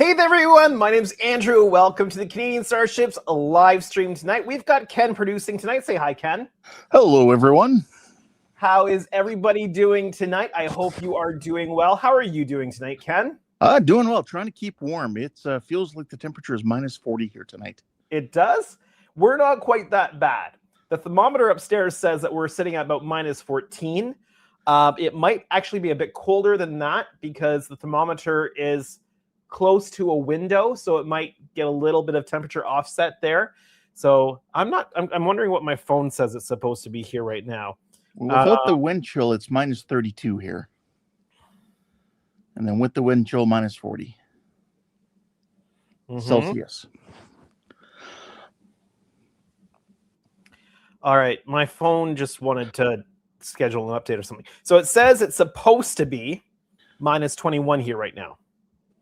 Hey there, everyone. My name's Andrew. Welcome to the Canadian Starships live stream tonight. We've got Ken producing tonight. Say hi, Ken. Hello, everyone. How is everybody doing tonight? I hope you are doing well. How are you doing tonight, Ken? Doing well. Trying to keep warm. It feels like the temperature is minus 40 here tonight. It does? We're not quite that bad. The thermometer upstairs says that we're sitting at about minus 14. It might actually be a bit colder than that because the thermometer is close to a window, so it might get a little bit of temperature offset there. So I'm wondering what my phone says it's supposed to be here right now. Without the wind chill, it's minus 32 here. And then with the wind chill, minus 40 Celsius. All right, my phone just wanted to schedule an update or something. So it says it's supposed to be minus 21 here right now.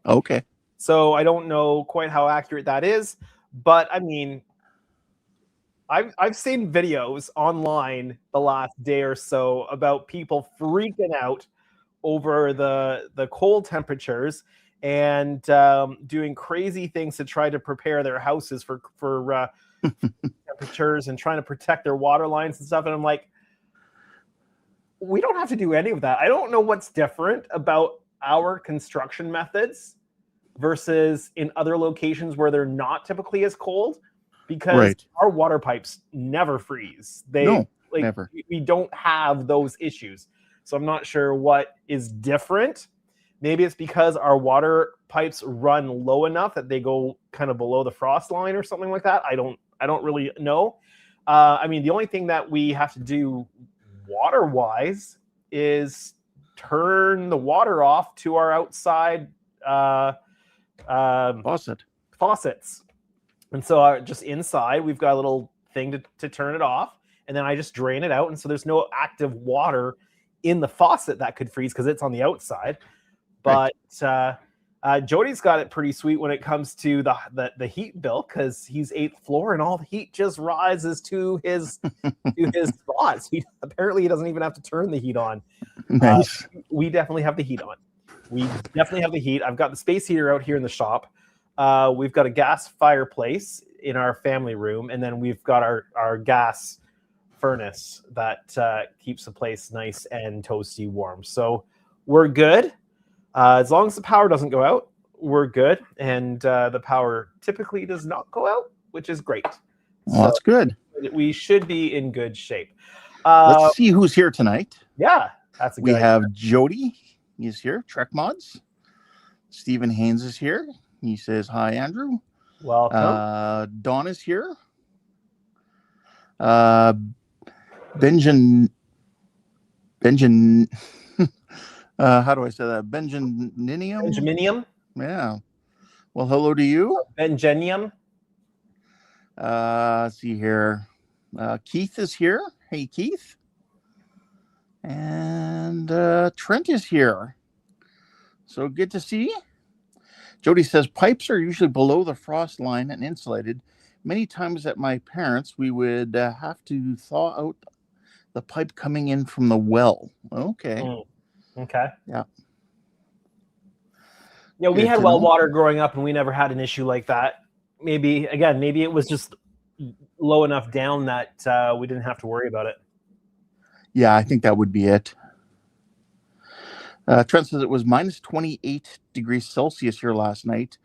Okay. So I don't know quite how accurate that is, but I mean, I've seen videos online the last day or so about people freaking out over the cold temperatures and doing crazy things to try to prepare their houses for temperatures and trying to protect their water lines and stuff. And I'm like, we don't have to do any of that. I don't know what's different about our construction methods versus in other locations where they're not typically as cold, because our water pipes never freeze. Never. We don't have those issues. So I'm not sure what is different. Maybe it's because our water pipes run low enough that they go kind of below the frost line or something like that. I don't really know. I mean, the only thing that we have to do water-wise is turn the water off to our outside faucets. And so just inside, we've got a little thing to turn it off, and then I just drain it out. And so there's no active water in the faucet that could freeze because it's on the outside. But Jody's got it pretty sweet when it comes to the heat bill, because he's 8th floor and all the heat just rises to his spots. Apparently he doesn't even have to turn the heat on. Nice. We definitely have the heat on. We definitely have the heat. I've got the space heater out here in the shop. We've got a gas fireplace in our family room, and then we've got our gas furnace that keeps the place nice and toasty warm. So we're good. As long as the power doesn't go out, we're good. And the power typically does not go out, which is great. Well, that's good. We should be in good shape. Let's see who's here tonight. Yeah, that's a good idea. We have Jody. He's here. Trek Mods. Stephen Haynes is here. He says, hi, Andrew. Welcome. Dawn is here. Benjamin. How do I say that? Benjaminium? Yeah. Well, hello to you. Benjanium. Let's see here. Keith is here. Hey, Keith. And Trent is here. So good to see you. Jody says, pipes are usually below the frost line and insulated. Many times at my parents', we would have to thaw out the pipe coming in from the well. Okay. Okay. Yeah. Yeah, we had well water growing up, and we never had an issue like that. Maybe it was just low enough down that we didn't have to worry about it. Yeah, I think that would be it. Trent says it was minus 28 degrees Celsius here last night.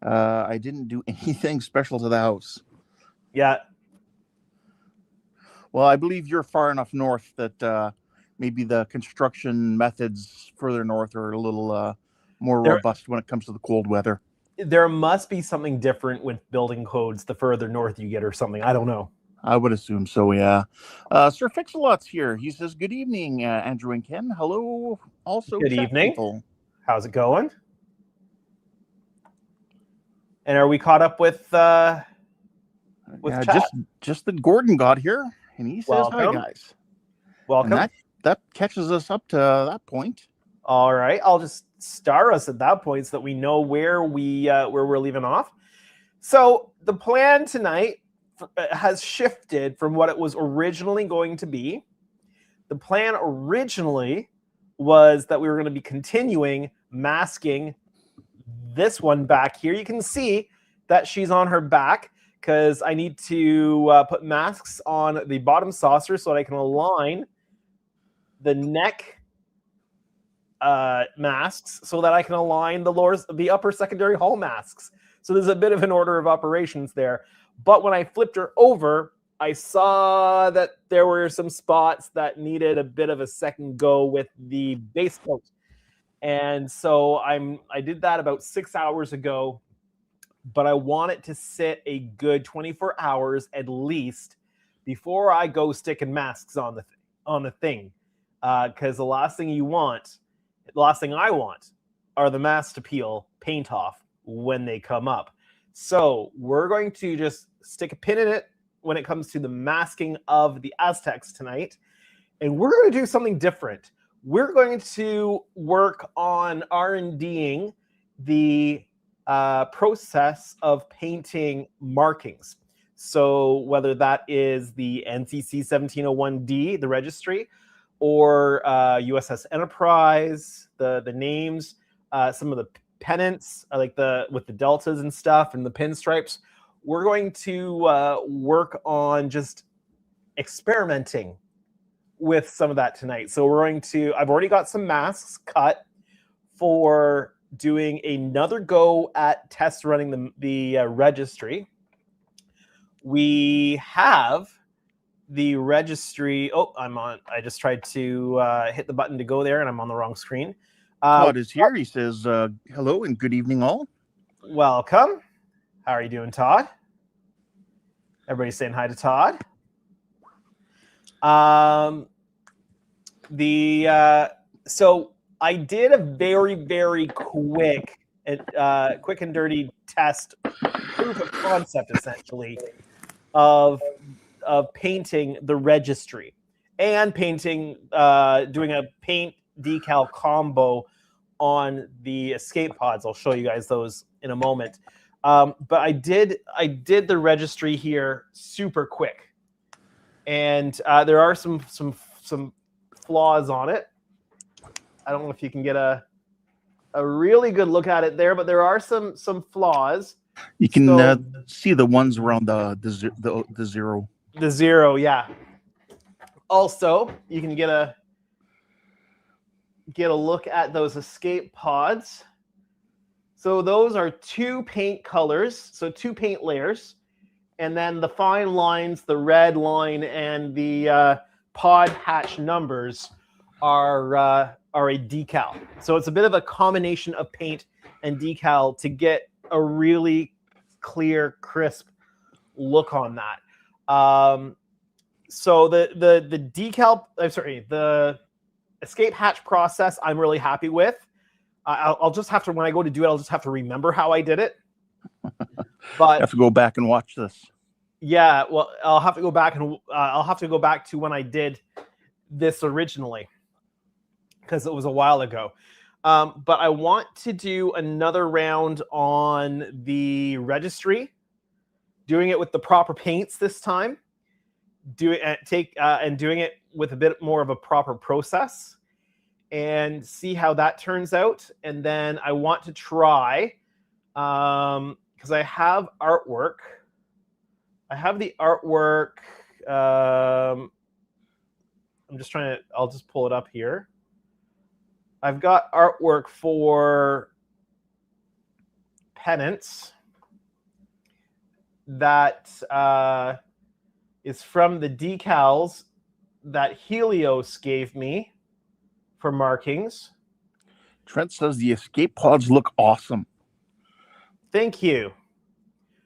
I didn't do anything special to the house. Yeah. Well, I believe you're far enough north that maybe the construction methods further north are a little more robust when it comes to the cold weather. There must be something different with building codes the further north you get or something. I don't know. I would assume so, yeah. Sir Fix-A-Lot's here. He says, good evening, Andrew and Ken. Hello, also. Good evening. People. How's it going? And are we caught up with chat? Just that Gordon got here, and he says, hi, guys. Welcome. And that catches us up to that point. All right. I'll just star us at that point so that we know where we're leaving off. So the plan tonight has shifted from what it was originally going to be. The plan originally was that we were going to be continuing masking this one back here. You can see that she's on her back because I need to put masks on the bottom saucer so that I can align the neck masks so that I can align the upper secondary hull masks. So there's a bit of an order of operations there. But when I flipped her over, I saw that there were some spots that needed a bit of a second go with the base coat. And so I did that about 6 hours ago, but I want it to sit a good 24 hours at least before I go sticking masks on the thing. Because the last thing I want are the masks to peel paint off when they come up. So we're going to just stick a pin in it when it comes to the masking of the Aztecs tonight. And we're going to do something different. We're going to work on R&Ding the process of painting markings. So whether that is the NCC 1701D, the registry, or USS Enterprise, the names, some of the pennants, like with the deltas and stuff, and the pinstripes. We're going to work on just experimenting with some of that tonight. So I've already got some masks cut for doing another go at test running the registry. We have the registry. Oh, I just tried to hit the button to go there, and I'm on the wrong screen. Todd is here. He says, hello and good evening, all. Welcome. How are you doing, Todd? Everybody saying hi to Todd. So I did a very, very quick and dirty test, proof of concept, essentially, of painting the registry and doing a paint decal combo on the escape pods. I'll show you guys those in a moment. But I did the registry here super quick, and there are some flaws on it. I don't know if you can get a really good look at it there, but there are some flaws. You can see the ones around the zero. The zero, yeah. Also, you can get a look at those escape pods. So those are 2 paint colors, so 2 paint layers, and then the fine lines, the red line, and the pod hatch numbers are a decal. So it's a bit of a combination of paint and decal to get a really clear, crisp look on that. So the decal, the escape hatch process, I'm really happy with. I'll just have to, when I go to do it, I'll just have to remember how I did it. But you have to go back and watch this. Yeah, well, I'll have to go back to when I did this originally, because it was a while ago. But I want to do another round on the registry, doing it with the proper paints this time, doing it with a bit more of a proper process, and see how that turns out. And then I want to try, because I have artwork. I have the artwork. I'll just pull it up here. I've got artwork for pennants that is from the decals that Helios gave me for markings. Trent says the escape pods look awesome. Thank you.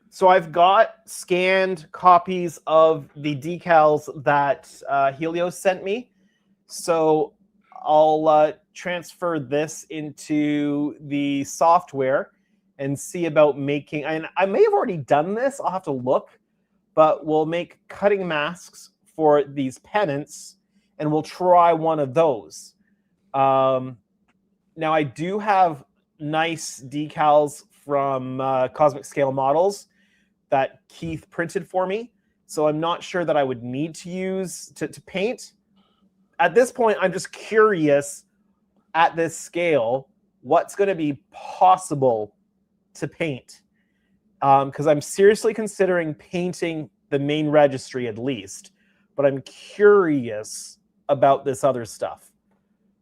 So I've got scanned copies of the decals that Helios sent me. So I'll transfer this into the software and see about making, and I may have already done this, I'll have to look, but we'll make cutting masks for these pennants, and we'll try one of those. Now I do have nice decals from Cosmic Scale Models that Keith printed for me, so I'm not sure that I would need to use to paint. At this point, I'm just curious, at this scale, what's going to be possible to paint, because I'm seriously considering painting the main registry at least, but I'm curious about this other stuff.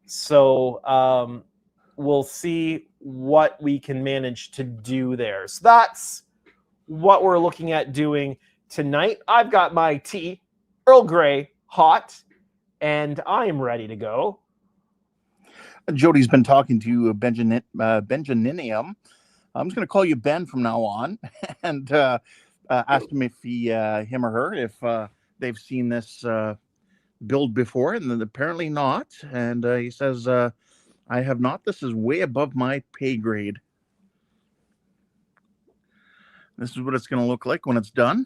So we'll see what we can manage to do there. So that's what we're looking at doing tonight. I've got my tea, Earl Grey, hot, and I am ready to go. Jody's been talking to Benjaninium. I'm just going to call you Ben from now on, and asked him if him or her, if they've seen this build before, and then apparently not. And he says, I have not. This is way above my pay grade. This is what it's going to look like when it's done.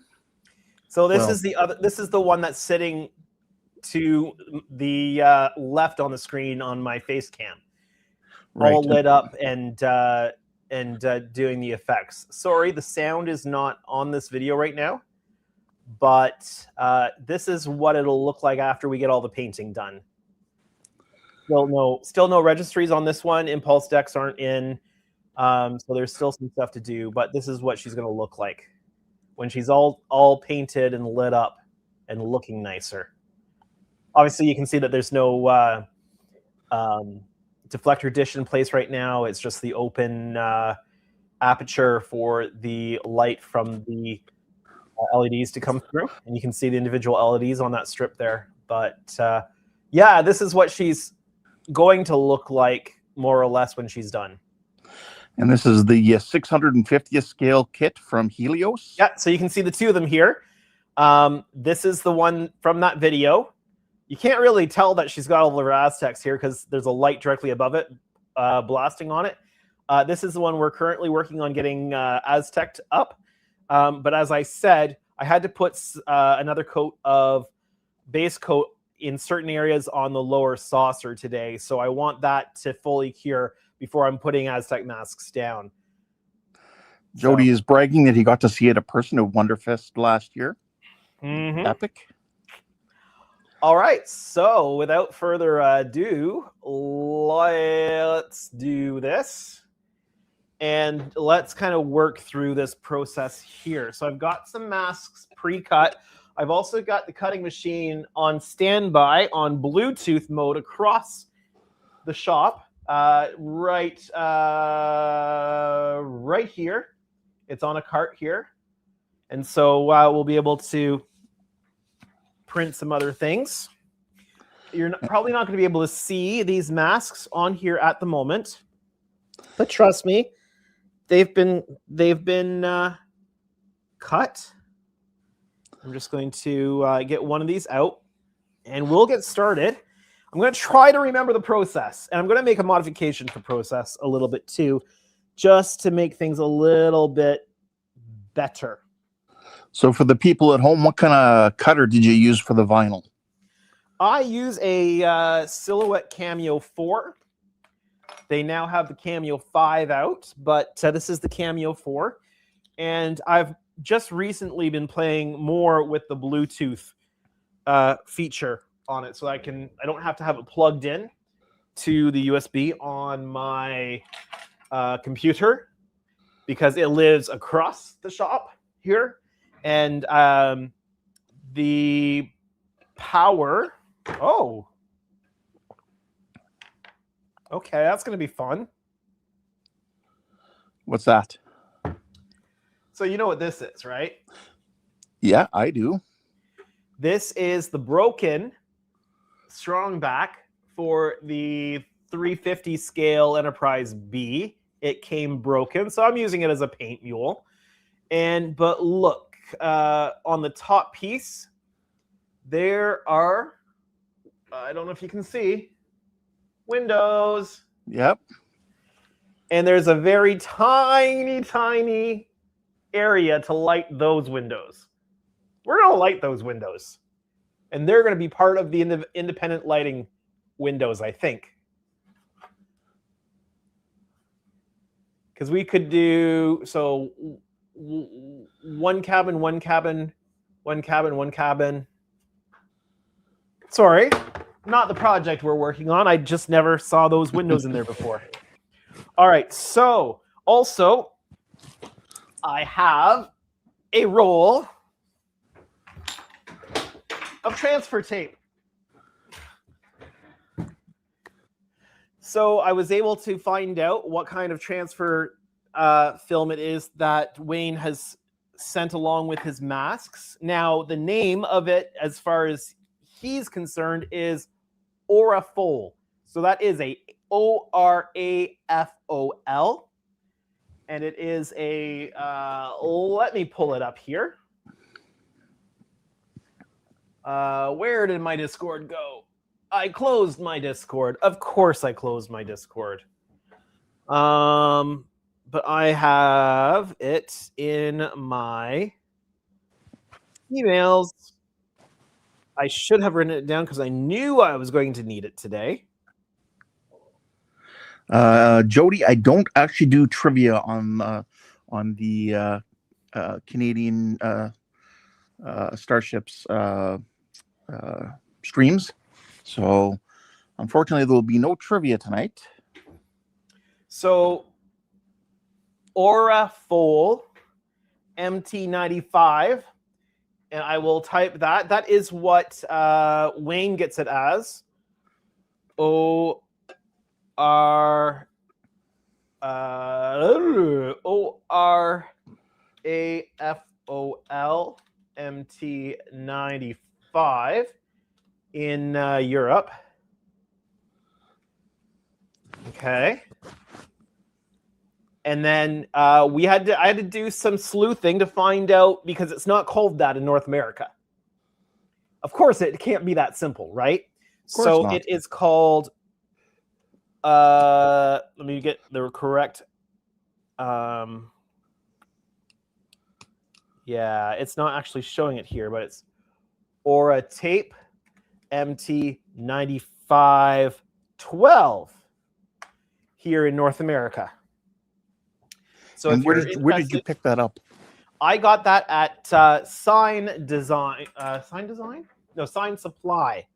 So this is the other. This is the one that's sitting to the left on the screen on my face cam, Right. all lit up and doing the effects. Sorry, the sound is not on this video right now, but this is what it'll look like after we get all the painting done. Still no registries on this one. Impulse decks aren't in, so there's still some stuff to do. But this is what she's going to look like when she's all painted and lit up and looking nicer. Obviously, you can see that there's no deflector dish in place right now. It's just the open aperture for the light from the LEDs to come through, and you can see the individual LEDs on that strip there. But yeah, this is what she's going to look like more or less when she's done. And this is the 650th scale kit from Helios. Yeah, so you can see the two of them here. This is the one from that video. You can't really tell that she's got all of her Aztecs here because there's a light directly above it blasting on it. This is the one we're currently working on getting Aztec'd up. But as I said, I had to put another coat of base coat in certain areas on the lower saucer today. So I want that to fully cure before I'm putting Aztec masks down. Jody is bragging that he got to see it in person at Wonderfest last year. Mm-hmm. Epic. All right, so without further ado, let's do this. And let's kind of work through this process here. So I've got some masks pre-cut. I've also got the cutting machine on standby on Bluetooth mode across the shop, right here. It's on a cart here. And so we'll be able to print some other things. You're probably not going to be able to see these masks on here at the moment, but trust me, they've been cut. I'm just going to get one of these out, and we'll get started. I'm going to try to remember the process, and I'm going to make a modification for process a little bit too, just to make things a little bit better. So for the people at home, what kind of cutter did you use for the vinyl? I use a Silhouette Cameo 4. They now have the Cameo 5 out, but this is the Cameo 4. And I've just recently been playing more with the Bluetooth feature on it, so I don't have to have it plugged in to the USB on my computer, because it lives across the shop here. And the power, okay, that's going to be fun. What's that? So you know what this is, right? Yeah, I do. This is the broken strong back for the 350 scale Enterprise B. It came broken, so I'm using it as a paint mule. But look, on the top piece, there are, I don't know if you can see, windows. Yep. And there's a very tiny, tiny area to light those windows. We're going to light those windows. And they're going to be part of the independent lighting windows, I think. Because we could do, so one cabin, one cabin, one cabin, one cabin. Sorry, not the project we're working on. I just never saw those windows in there before. All right, so also I have a roll of transfer tape. So I was able to find out what kind of transfer film it is that Wayne has sent along with his masks. Now, the name of it, as far as he's concerned, is Orafol. So that is a Orafol. And it is a, let me pull it up here. Where did my Discord go? I closed my Discord. Of course I closed my Discord. But I have it in my emails. I should have written it down because I knew I was going to need it today. Jody, I don't actually do trivia on the Canadian Starships streams, so unfortunately there will be no trivia tonight. So Orafol MT95, and I will type that. That is what Wayne gets it as. O-R-A-F-O-L MT95 in Europe. Okay. And then I had to do some sleuthing to find out, because it's not called that in North America. Of course, it can't be that simple, right? So not. It is called. Let me get the correct. Yeah, it's not actually showing it here, but it's Aura Tape MT9512 here in North America. So and where did you pick that up? I got that at Sign Design. Sign Design? No, Sign Supply,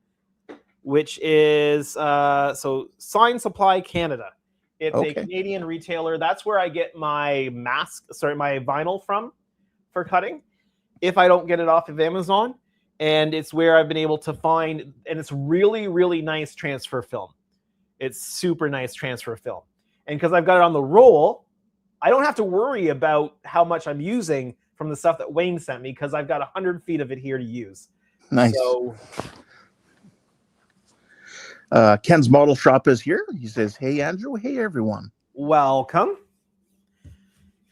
which is so Sign Supply Canada. It's a Canadian retailer. That's where I get my my vinyl from for cutting, if I don't get it off of Amazon. And it's where I've been able to find, and it's really, really nice transfer film. It's super nice transfer film. And because I've got it on the roll, I don't have to worry about how much I'm using from the stuff that Wayne sent me, because I've got 100 feet of it here to use. Nice. So, Ken's Model Shop is here. He says, "Hey, Andrew. Hey, everyone. Welcome."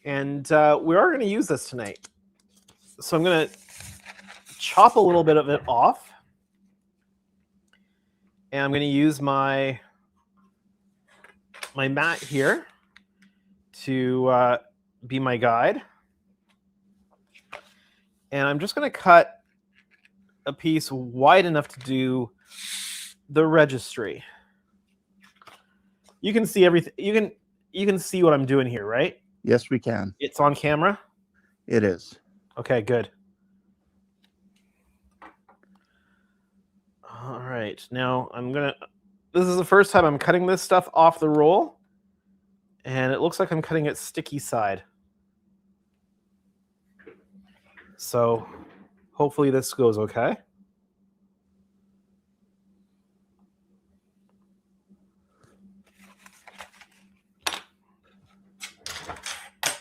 And we are going to use this tonight. So I'm going to chop a little bit of it off. And I'm going to use my mat here to be my guide. And I'm just going to cut a piece wide enough to do the registry. You can see everything. You can see what I'm doing here, right? Yes, we can. It's on camera? It is. Okay, good. All right. Now this is the first time I'm cutting this stuff off the roll. And it looks like I'm cutting it sticky side. So hopefully this goes okay.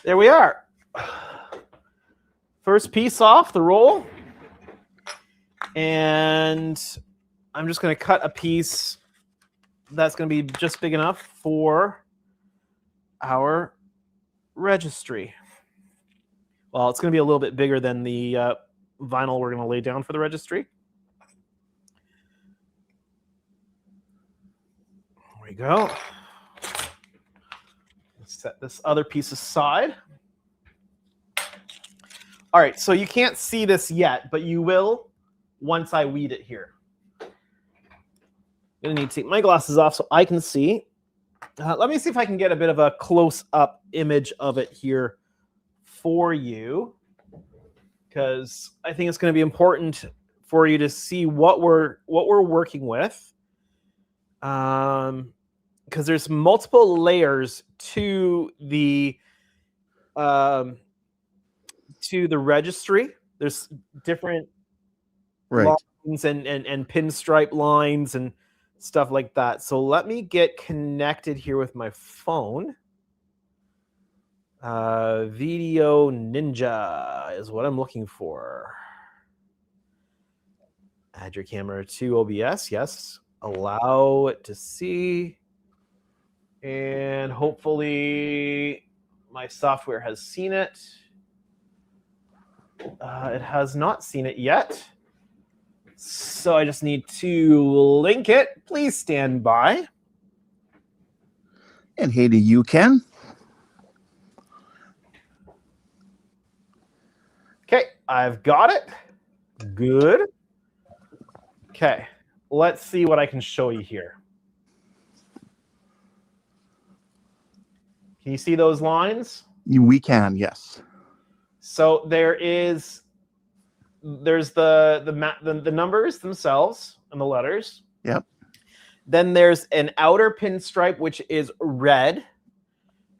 There we are. First piece off the roll. And I'm just going to cut a piece that's going to be just big enough for our registry. Well, it's going to be a little bit bigger than the vinyl we're going to lay down for the registry. There we go. Let's set this other piece aside. All right, so you can't see this yet, but you will once I weed it here. I'm going to need to take my glasses off so I can see. Let me see if I can get a bit of a close-up image of it here for you, because I think it's going to be important for you to see what we're working with, because there's multiple layers to the to the registry. There's different Right. lines and pinstripe lines and stuff like that. So let me get connected here with my phone. Video Ninja is what I'm looking for. Add your camera to OBS. Yes. Allow it to see. And hopefully my software has seen it. It has not seen it yet. So I just need to link it. Please stand by. And hey to you, Ken. Okay, I've got it. Good. Okay, let's see what I can show you here. Can you see those lines? We can, yes. So there's the numbers themselves and the letters. Yep. Then there's an outer pinstripe, which is red.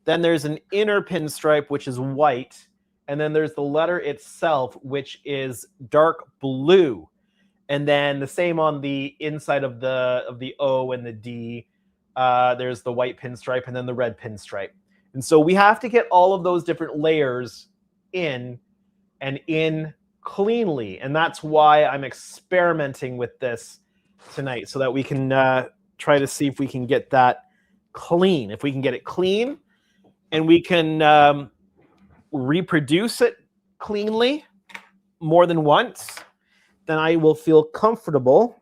Then there's an inner pinstripe, which is white. And then there's the letter itself, which is dark blue. And then the same on the inside of the O and the D. There's the white pinstripe and then the red pinstripe. And so we have to get all of those different layers in cleanly. And that's why I'm experimenting with this tonight, so that we can try to see if we can get that clean. If we can get it clean and we can reproduce it cleanly more than once, then I will feel comfortable.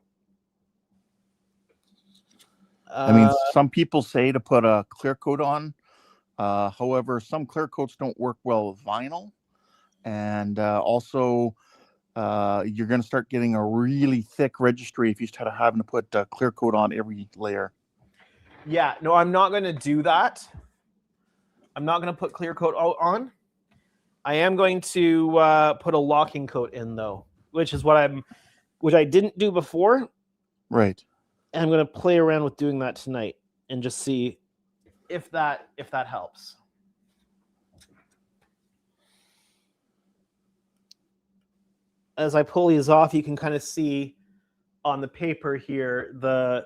I mean, some people say to put a clear coat on. However, some clear coats don't work well with vinyl. And also, you're going to start getting a really thick registry if you start having to put clear coat on every layer. Yeah, no, I'm not going to do that. I'm not going to put clear coat on. I am going to put a locking coat in, though, which I didn't do before. Right. And I'm going to play around with doing that tonight and just see if that helps. As I pull these off, you can kind of see on the paper here the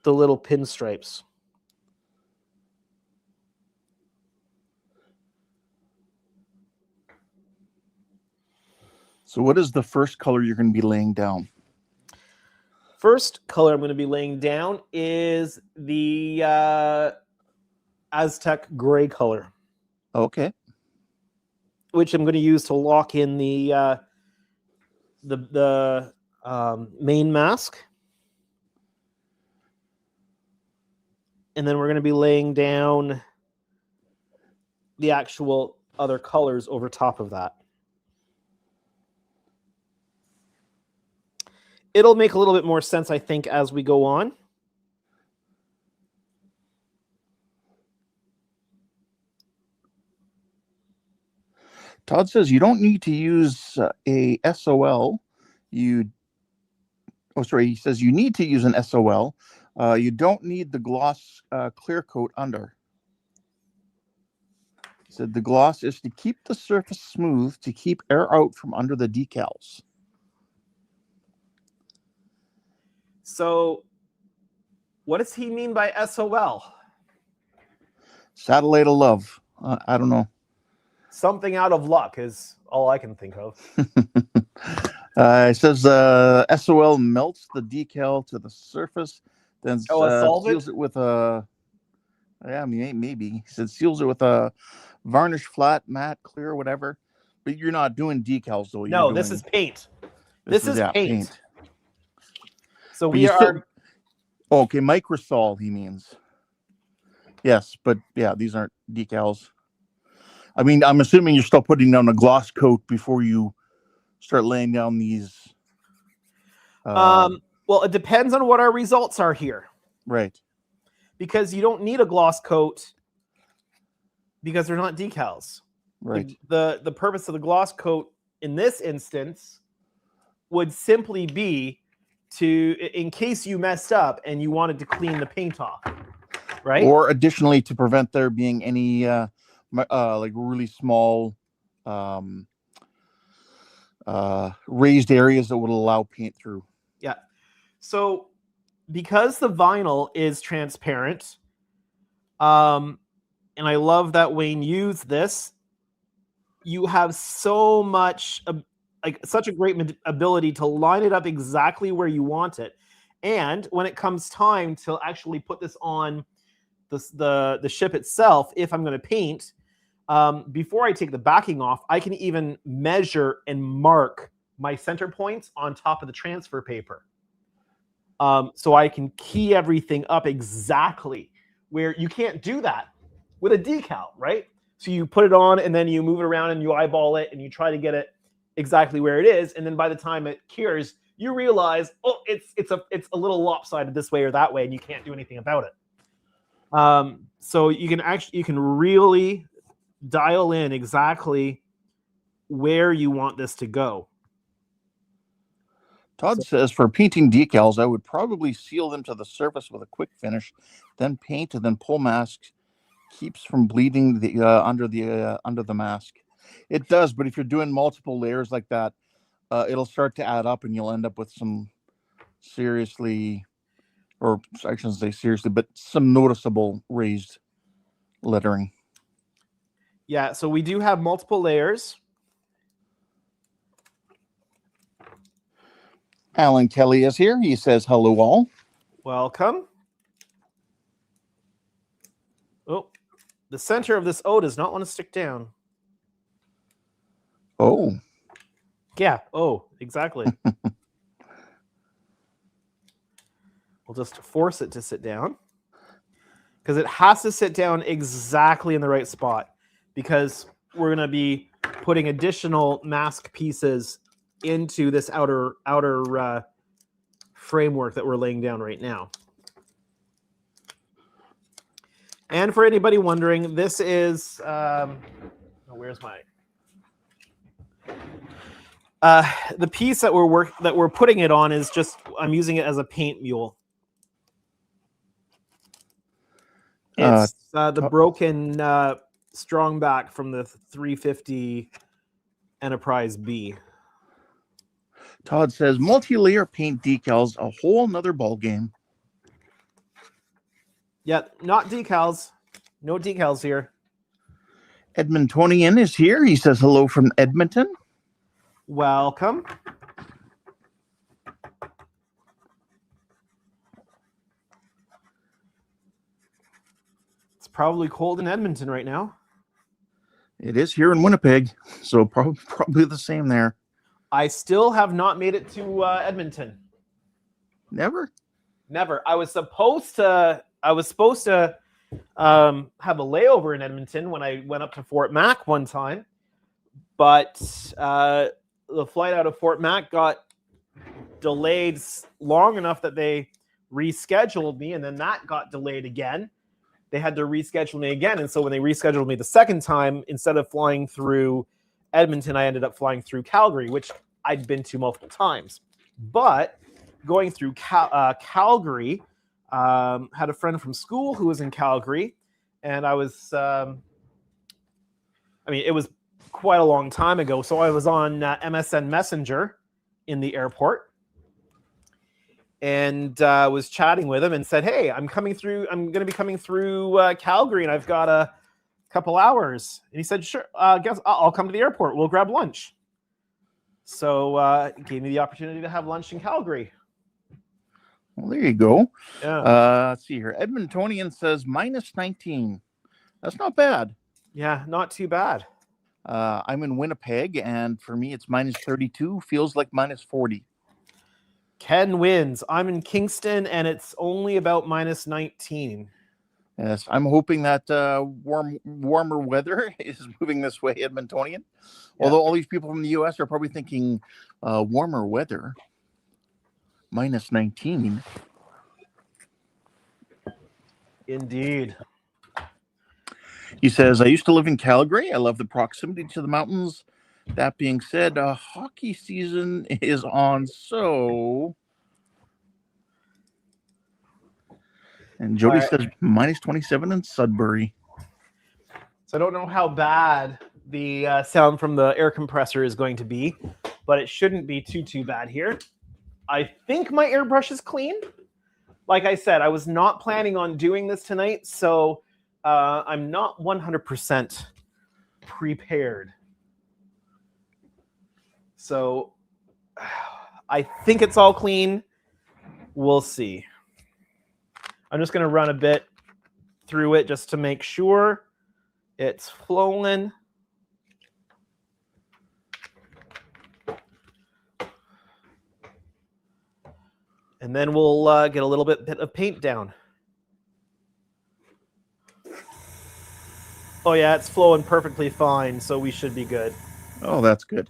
little pinstripes. So what is the first color you're going to be laying down? First color I'm going to be laying down is the Aztec gray color. Okay. Which I'm going to use to lock in the main mask. And then we're going to be laying down the actual other colors over top of that. It'll make a little bit more sense, I think, as we go on. Todd says you don't need to use a SOL. He says you need to use an SOL. You don't need the gloss clear coat under. He said the gloss is to keep the surface smooth, to keep air out from under the decals. So what does he mean by SOL? Satellite of love. I don't know. Something out of luck is all I can think of. It says SOL melts the decal to the surface, then seals it with a. Yeah, I mean, maybe. He said seals it with a varnish, flat, matte, clear, whatever. But you're not doing decals, though. No, this is paint. This is paint. So we are. Okay, microsol, he means. Yes, but yeah, these aren't decals. I mean, I'm assuming you're still putting down a gloss coat before you start laying down these. Well, it depends on what our results are here. Right. Because you don't need a gloss coat because they're not decals. Right. The purpose of the gloss coat in this instance would simply be in case you messed up and you wanted to clean the paint off, right? Or additionally, to prevent there being any like really small raised areas that would allow paint through. Yeah. So because the vinyl is transparent, and I love that Wayne used this, you have so much, such a great ability to line it up exactly where you want it. And when it comes time to actually put this on the ship itself, if I'm going to paint, before I take the backing off, I can even measure and mark my center points on top of the transfer paper. So I can key everything up exactly where you can't do that with a decal, right? So you put it on and then you move it around and you eyeball it and you try to get it exactly where it is. And then by the time it cures, you realize, oh, it's a little lopsided this way or that way, and you can't do anything about it. So you can really dial in exactly where you want this to go. Todd says, for painting decals, I would probably seal them to the surface with a quick finish, then paint, and then pull masks. Keeps from bleeding the under the mask. It does, but if you're doing multiple layers like that, it'll start to add up, and you'll end up with some seriously, or I shouldn't say seriously, but some noticeable raised lettering. Yeah, so we do have multiple layers. Alan Kelly is here. He says, hello all. Welcome. Oh, the center of this O does not want to stick down. Oh. Yeah, oh, exactly. We'll just force it to sit down, because it has to sit down exactly in the right spot, because we're going to be putting additional mask pieces into this outer framework that we're laying down right now. And for anybody wondering, this is where's my the piece that we're putting it on is just, I'm using it as a paint mule. It's the broken strong back from the 350 Enterprise B. Todd says, multi-layer paint decals, a whole nother ball game. Yeah, not decals. No decals here. Edmontonian is here. He says hello from Edmonton. Welcome. It's probably cold in Edmonton right now. It is here in Winnipeg, so probably the same there. I still have not made it to Edmonton. Never? Never. I was supposed to have a layover in Edmonton when I went up to Fort Mac one time, but the flight out of Fort Mac got delayed long enough that they rescheduled me, and then that got delayed again. They had to reschedule me again, and so when they rescheduled me the second time, instead of flying through Edmonton, I ended up flying through Calgary, which I'd been to multiple times. But going through Calgary, had a friend from school who was in Calgary, and I was, it was quite a long time ago, so I was on MSN Messenger in the airport, and was chatting with him and said, hey, I'm going to be coming through Calgary, and I've got a couple hours. And he said, sure, guess I'll come to the airport. We'll grab lunch. So it gave me the opportunity to have lunch in Calgary. Well, there you go. Yeah. Let's see here. Edmontonian says minus 19. That's not bad. Yeah, not too bad. I'm in Winnipeg, and for me, it's minus 32. Feels like minus 40. Ken wins. I'm in Kingston, and it's only about minus 19. Yes, I'm hoping that warmer weather is moving this way, Edmontonian. Yeah. Although all these people from the U.S. are probably thinking warmer weather, minus 19. Indeed. He says, I used to live in Calgary. I love the proximity to the mountains. That being said, hockey season is on, so... And Jody says minus 27 in Sudbury. So I don't know how bad the sound from the air compressor is going to be, but it shouldn't be too bad here. I think my airbrush is clean. Like I said, I was not planning on doing this tonight, so I'm not 100% prepared. So I think it's all clean. We'll see. I'm just going to run a bit through it just to make sure it's flowing. And then we'll get a little bit of paint down. Oh yeah, it's flowing perfectly fine, so we should be good. Oh, that's good.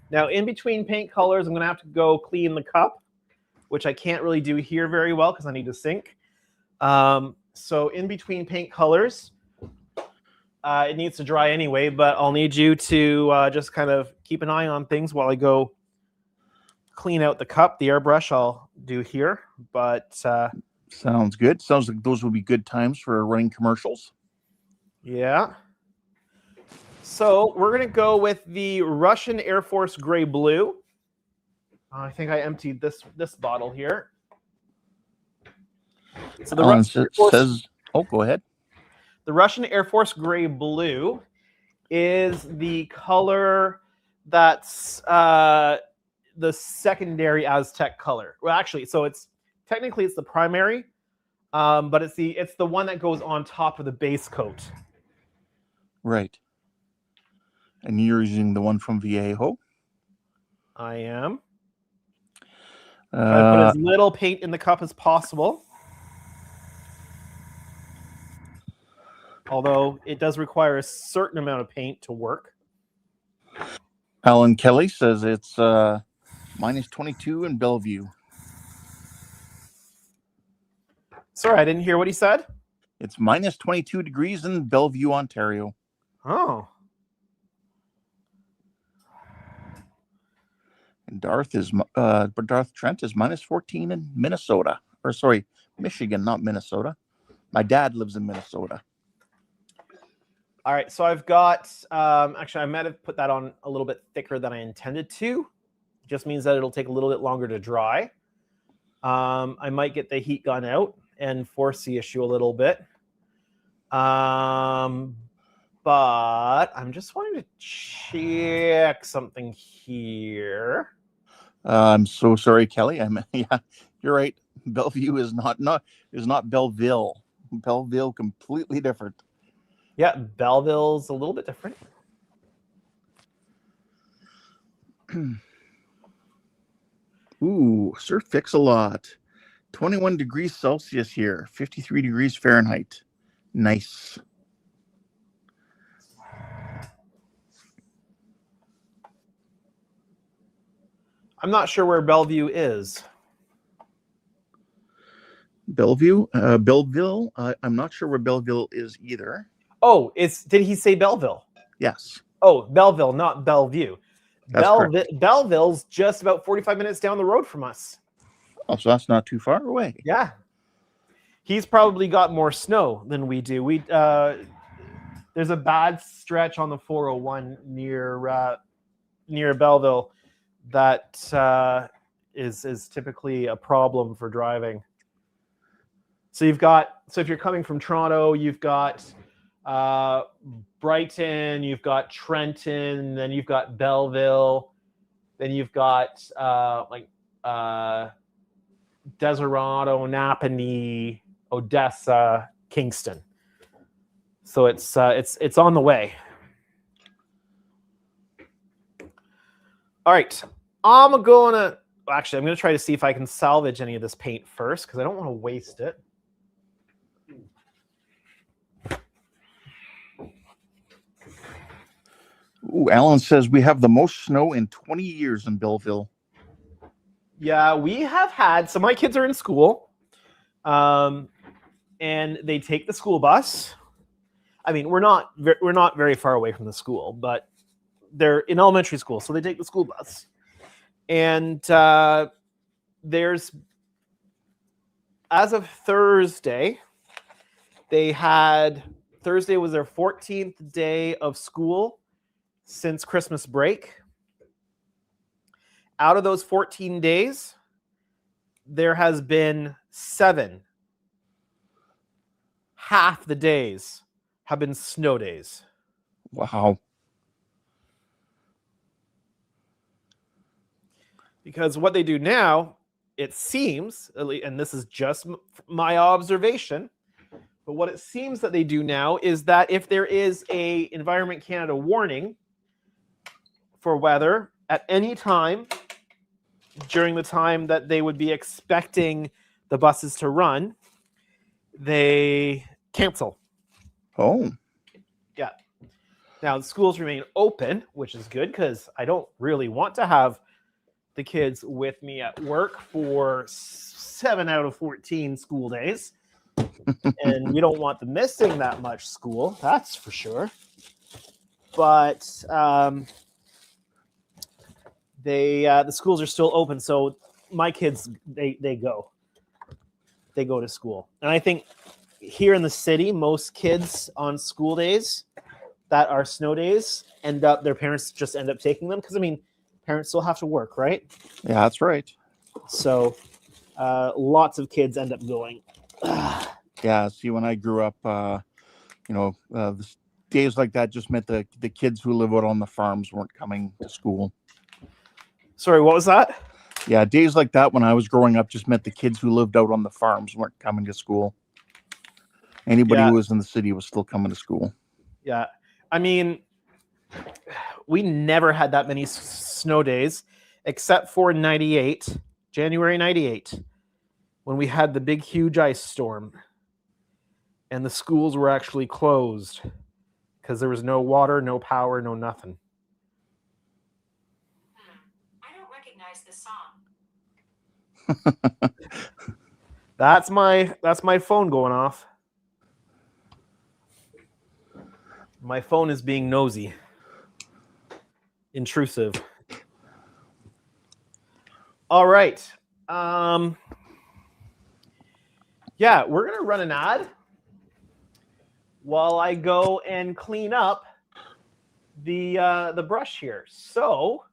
Now, in between paint colors, I'm going to have to go clean the cup, which I can't really do here very well because I need to sink. So in between paint colors, it needs to dry anyway, but I'll need you to just kind of keep an eye on things while I go clean out the cup. The airbrush I'll do here, but sounds good. Sounds like those will be good times for running commercials. Yeah. So we're going to go with the Russian Air Force Gray Blue. I think I emptied this bottle here. So the Alan says, oh, go ahead. The Russian Air Force Gray Blue is the color that's the secondary Aztec color. Well, actually, so it's technically it's the primary, but it's the one that goes on top of the base coat. Right. And you're using the one from Viejo? I am. Try to put as little paint in the cup as possible. Although it does require a certain amount of paint to work. Alan Kelly says it's minus 22 in Bellevue. Sorry, I didn't hear what he said. It's minus 22 degrees in Bellevue, Ontario. Oh. And Darth Trent is minus 14 in Minnesota. Or sorry, Michigan, not Minnesota. My dad lives in Minnesota. All right, so I've got, actually, I might have put that on a little bit thicker than I intended to. It just means that it'll take a little bit longer to dry. I might get the heat gun out and force the issue a little bit. But I'm just wanting to check something here. I'm so sorry, Kelly. Yeah, you're right. Bellevue is not Belleville. Belleville completely different. Yeah, Belleville's a little bit different. Ooh, Sir Fix-a-Lot. 21 degrees Celsius here, 53 degrees Fahrenheit. Nice. I'm not sure where Bellevue is. Bellevue? Belleville? I'm not sure where Belleville is either. Oh, did he say Belleville? Yes. Oh, Belleville, not Bellevue. Correct. Belleville's just about 45 minutes down the road from us. Oh, so that's not too far away. Yeah. He's probably got more snow than we do. There's a bad stretch on the 401 near Belleville that is typically a problem for driving. So if you're coming from Toronto, you've got Brighton, you've got Trenton, then you've got Belleville, then you've got Deserato, Napanee, Odessa, Kingston. So it's on the way. All right, I'm gonna try to see if I can salvage any of this paint first because I don't want to waste it. Ooh, Alan says we have the most snow in 20 years in Belleville. Yeah, we have had. So my kids are in school, and they take the school bus. I mean, we're not very far away from the school, but they're in elementary school, so they take the school bus. And there's as of Thursday, Thursday was their 14th day of school since Christmas break. Out of those 14 days, there has been 7. Half the days have been snow days. Wow. Because what they do now, it seems, and this is just my observation, but what it seems that they do now is that if there is a Environment Canada warning for weather at any time during the time that they would be expecting the buses to run, they cancel. Oh. Yeah. Now, the schools remain open, which is good because I don't really want to have the kids with me at work for 7 out of 14 school days. And we don't want them missing that much school, that's for sure. But the schools are still open, so my kids they go to school. And I think here in the city, most kids on school days that are snow days their parents just end up taking them because, I mean, parents still have to work, right? Yeah, that's right. So lots of kids end up going. Yeah, see, when I grew up, days like that just meant the kids who live out on the farms weren't coming to school. Sorry, what was that? Yeah, days like that when I was growing up just meant the kids who lived out on the farms weren't coming to school. Anybody who was in the city was still coming to school. Yeah. I mean, we never had that many snow days except for January 98, when we had the big, huge ice storm. And the schools were actually closed because there was no water, no power, no nothing. I don't recognize this song. That's my phone going off. My phone is being nosy. Intrusive. All right. Yeah, we're going to run an ad while I go and clean up the brush here. So,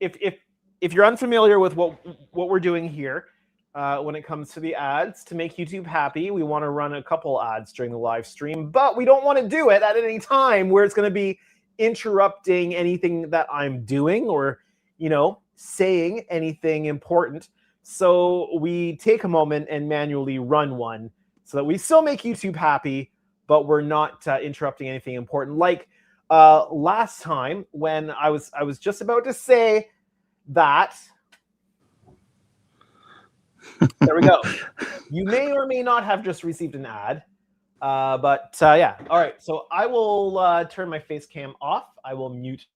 if you're unfamiliar with what we're doing here, when it comes to the ads, to make YouTube happy, we want to run a couple ads during the live stream, but we don't want to do it at any time where it's going to be interrupting anything that I'm doing or, saying anything important. So we take a moment and manually run one so that we still make YouTube happy, but we're not interrupting anything important. Like last time when I was just about to say that. There we go. You may or may not have just received an ad, but yeah. All right. So I will turn my face cam off. I will mute.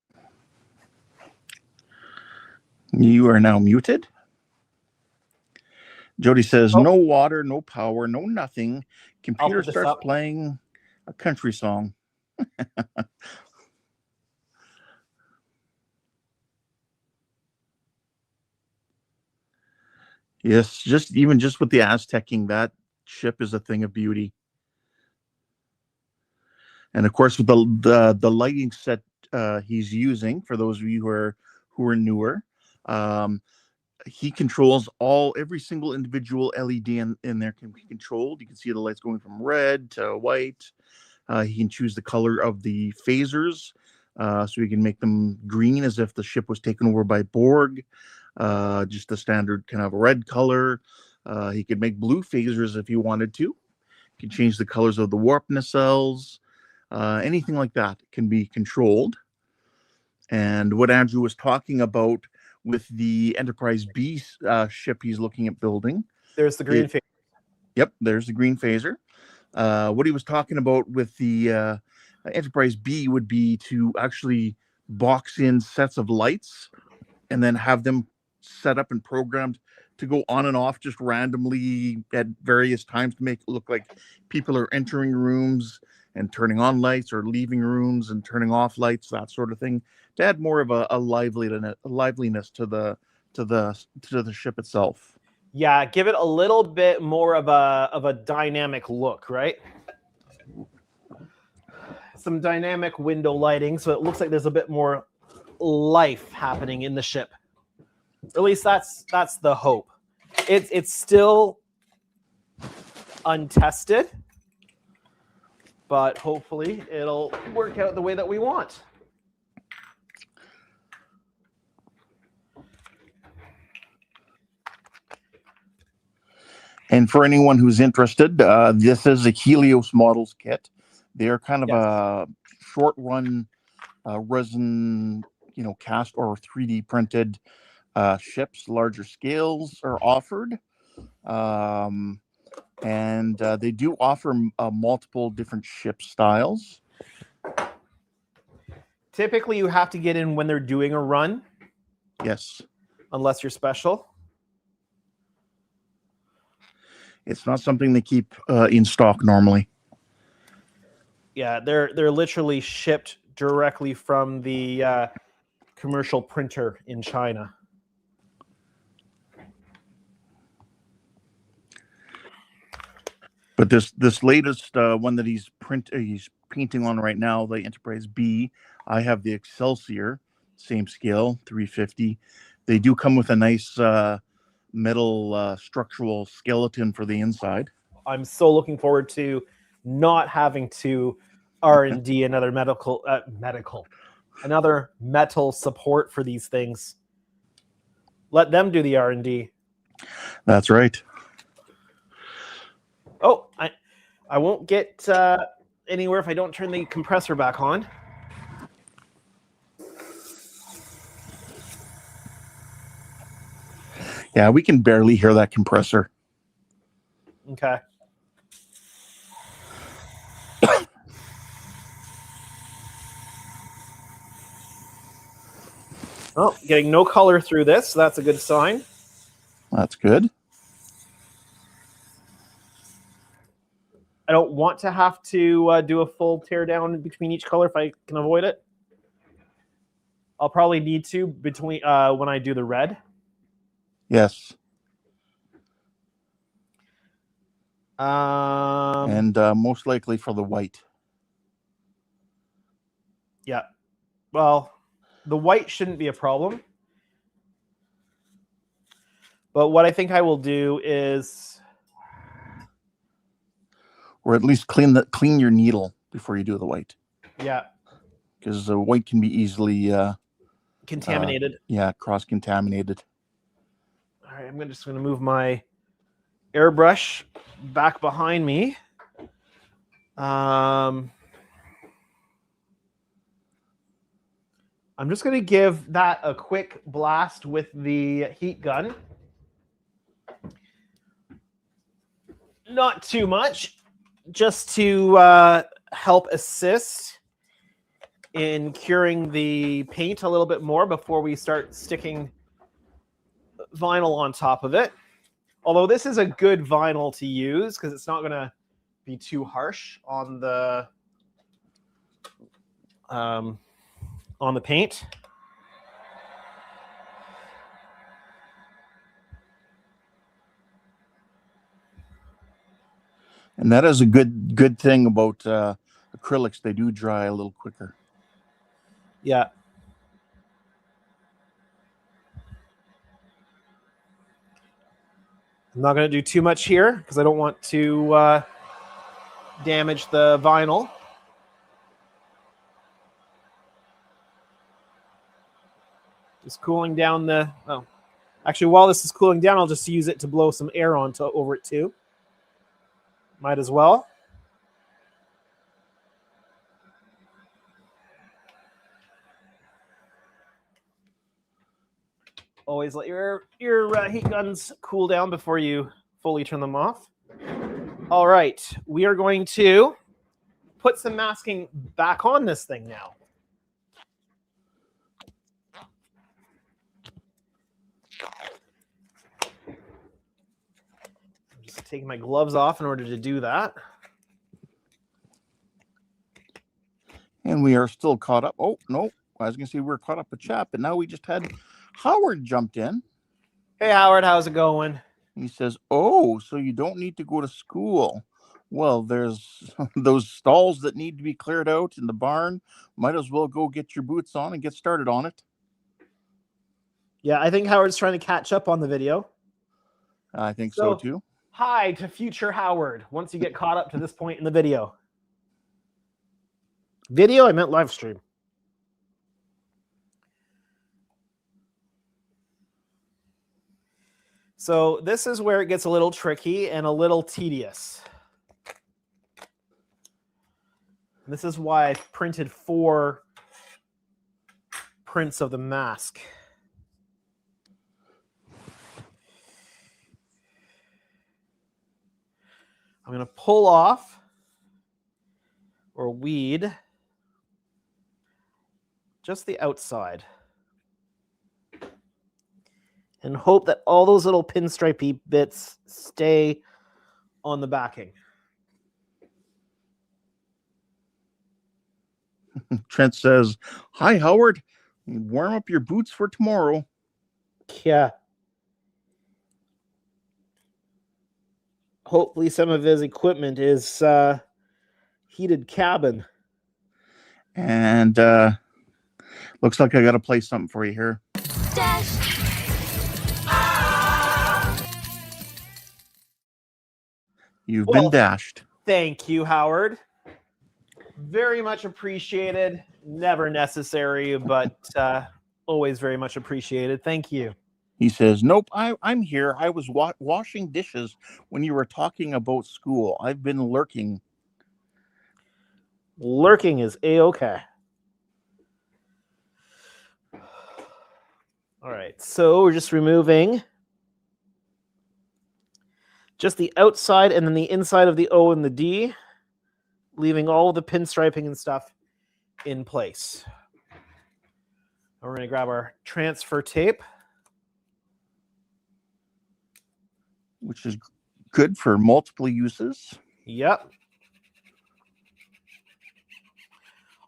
You are now muted. Jody says, no water, no power, no nothing. Computer starts playing a country song. Yes, just with the Aztecing, that ship is a thing of beauty. And of course, with the lighting set he's using, for those of you who are newer, he controls every single individual LED in there can be controlled. You can see the lights going from red to white. He can choose the color of the phasers, so he can make them green as if the ship was taken over by Borg. Just the standard kind of red color. He could make blue phasers if he wanted to. He can change the colors of the warp nacelles. Anything like that can be controlled. And what Andrew was talking about with the Enterprise B ship he's looking at building. There's the green phaser. Yep, there's the green phaser. What he was talking about with the Enterprise B would be to actually box in sets of lights and then have them set up and programmed to go on and off just randomly at various times to make it look like people are entering rooms and turning on lights or leaving rooms and turning off lights, that sort of thing, to add more of a liveliness to the ship itself. Yeah, give it a little bit more of a dynamic look, right? Some dynamic window lighting, so it looks like there's a bit more life happening in the ship. Or at least that's the hope. It's still untested, but hopefully it'll work out the way that we want. And for anyone who's interested, this is a Helios Models kit. They're kind of a short-run resin, cast or 3D printed ships. Larger scales are offered, and they do offer multiple different ship styles. Typically, you have to get in when they're doing a run. Yes. Unless you're special. It's not something they keep in stock normally. Yeah, they're literally shipped directly from the commercial printer in China. But this latest one that he's painting on right now, the Enterprise B, I have the Excelsior, same scale, 350. They do come with a nice metal structural skeleton for the inside. I'm so looking forward to not having to R&D another another metal support for these things. Let them do the R&D. That's right. Oh, I won't get anywhere if I don't turn the compressor back on. Yeah, we can barely hear that compressor. Okay. Oh, getting no color through this, so that's a good sign. That's good. I don't want to have to do a full tear down between each color if I can avoid it. I'll probably need to between when I do the red. Yes. And most likely for the white. Yeah. Well, the white shouldn't be a problem. But what I think I will do is, or at least clean your needle before you do the white. Yeah. Because the white can be easily contaminated. Cross-contaminated. All right, I'm just going to move my airbrush back behind me. I'm just going to give that a quick blast with the heat gun. Not too much, just to help assist in curing the paint a little bit more before we start sticking vinyl on top of it. Although this is a good vinyl to use because it's not going to be too harsh on the paint. And that is a good thing about acrylics. They do dry a little quicker. Yeah. I'm not going to do too much here because I don't want to damage the vinyl. Just cooling down the... Oh. Actually, while this is cooling down, I'll just use it to blow some air over it too. Might as well. Always let your heat guns cool down before you fully turn them off. All right, we are going to put some masking back on this thing now. I'm just taking my gloves off in order to do that. And we are still caught up. Oh, no. I was going to say we're caught up with chat, but now we just had Howard jumped in. Hey, Howard, how's it going? He says, "Oh, so you don't need to go to school. Well, there's those stalls that need to be cleared out in the barn. Might as well go get your boots on and get started on it." Yeah, I think Howard's trying to catch up on the video. I think so too. Hi to future Howard once you get caught up to this point in the video. Video? I meant live stream. So this is where it gets a little tricky and a little tedious. This is why I've printed 4 prints of the mask. I'm going to pull off or weed just the outside and hope that all those little pinstripey bits stay on the backing. Trent says, "Hi, Howard. Warm up your boots for tomorrow." Yeah. Hopefully some of his equipment is heated cabin. And looks like I got to play something for you here. You've been dashed. Thank you, Howard. Very much appreciated. Never necessary, but always very much appreciated. Thank you. He says, "Nope, I'm here. I was washing dishes when you were talking about school. I've been lurking." Lurking is A-okay. All right, so we're just removing just the outside and then the inside of the O and the D, leaving all of the pinstriping and stuff in place. We're going to grab our transfer tape, which is good for multiple uses. Yep.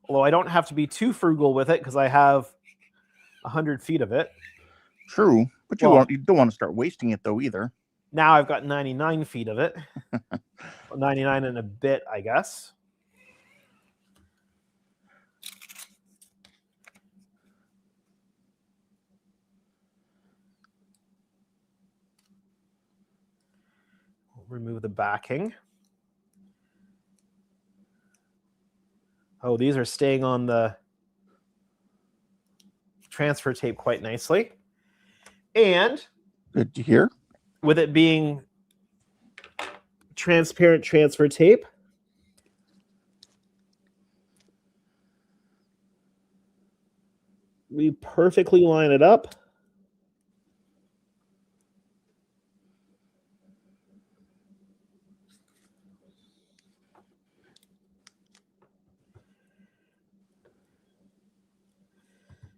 Although I don't have to be too frugal with it because I have 100 feet of it. True, but you don't want to start wasting it though either. Now I've got 99 feet of it. 99 and a bit, I guess. Remove the backing. Oh, these are staying on the transfer tape quite nicely. And good to hear. With it being transparent transfer tape, we perfectly line it up.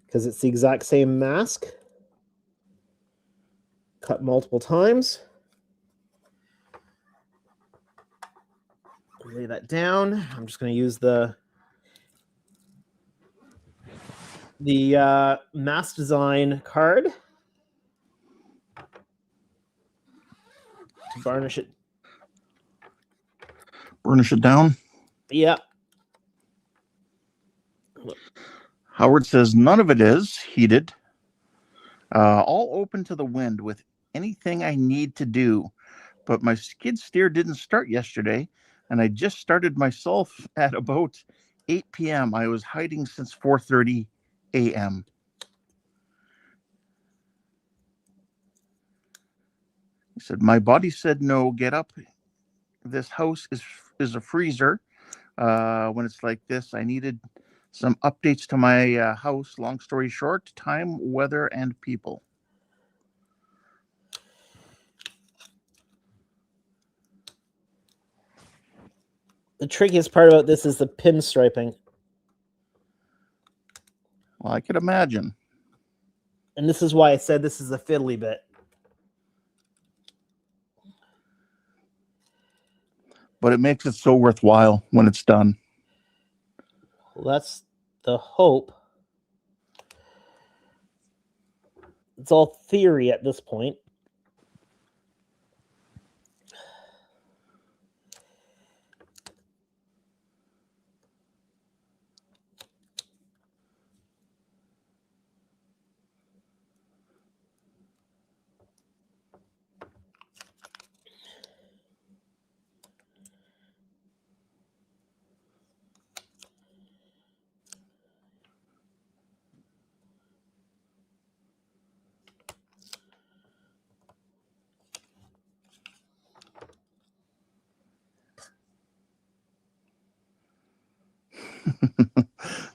Because it's the exact same mask. Cut multiple times. Lay that down. I'm just going to use the mask design card to varnish it. Burnish it down? Yeah. Howard says none of it is heated. All open to the wind with anything I need to do. But my skid steer didn't start yesterday, and I just started myself at about 8 p.m. I was hiding since 4:30 a.m. He said, "My body said no, get up. This house is a freezer. When it's like this, I needed some updates to my house. Long story short, time, weather, and people." The trickiest part about this is the pinstriping. Well, I could imagine. And this is why I said this is a fiddly bit. But it makes it so worthwhile when it's done. Well, that's the hope. It's all theory at this point.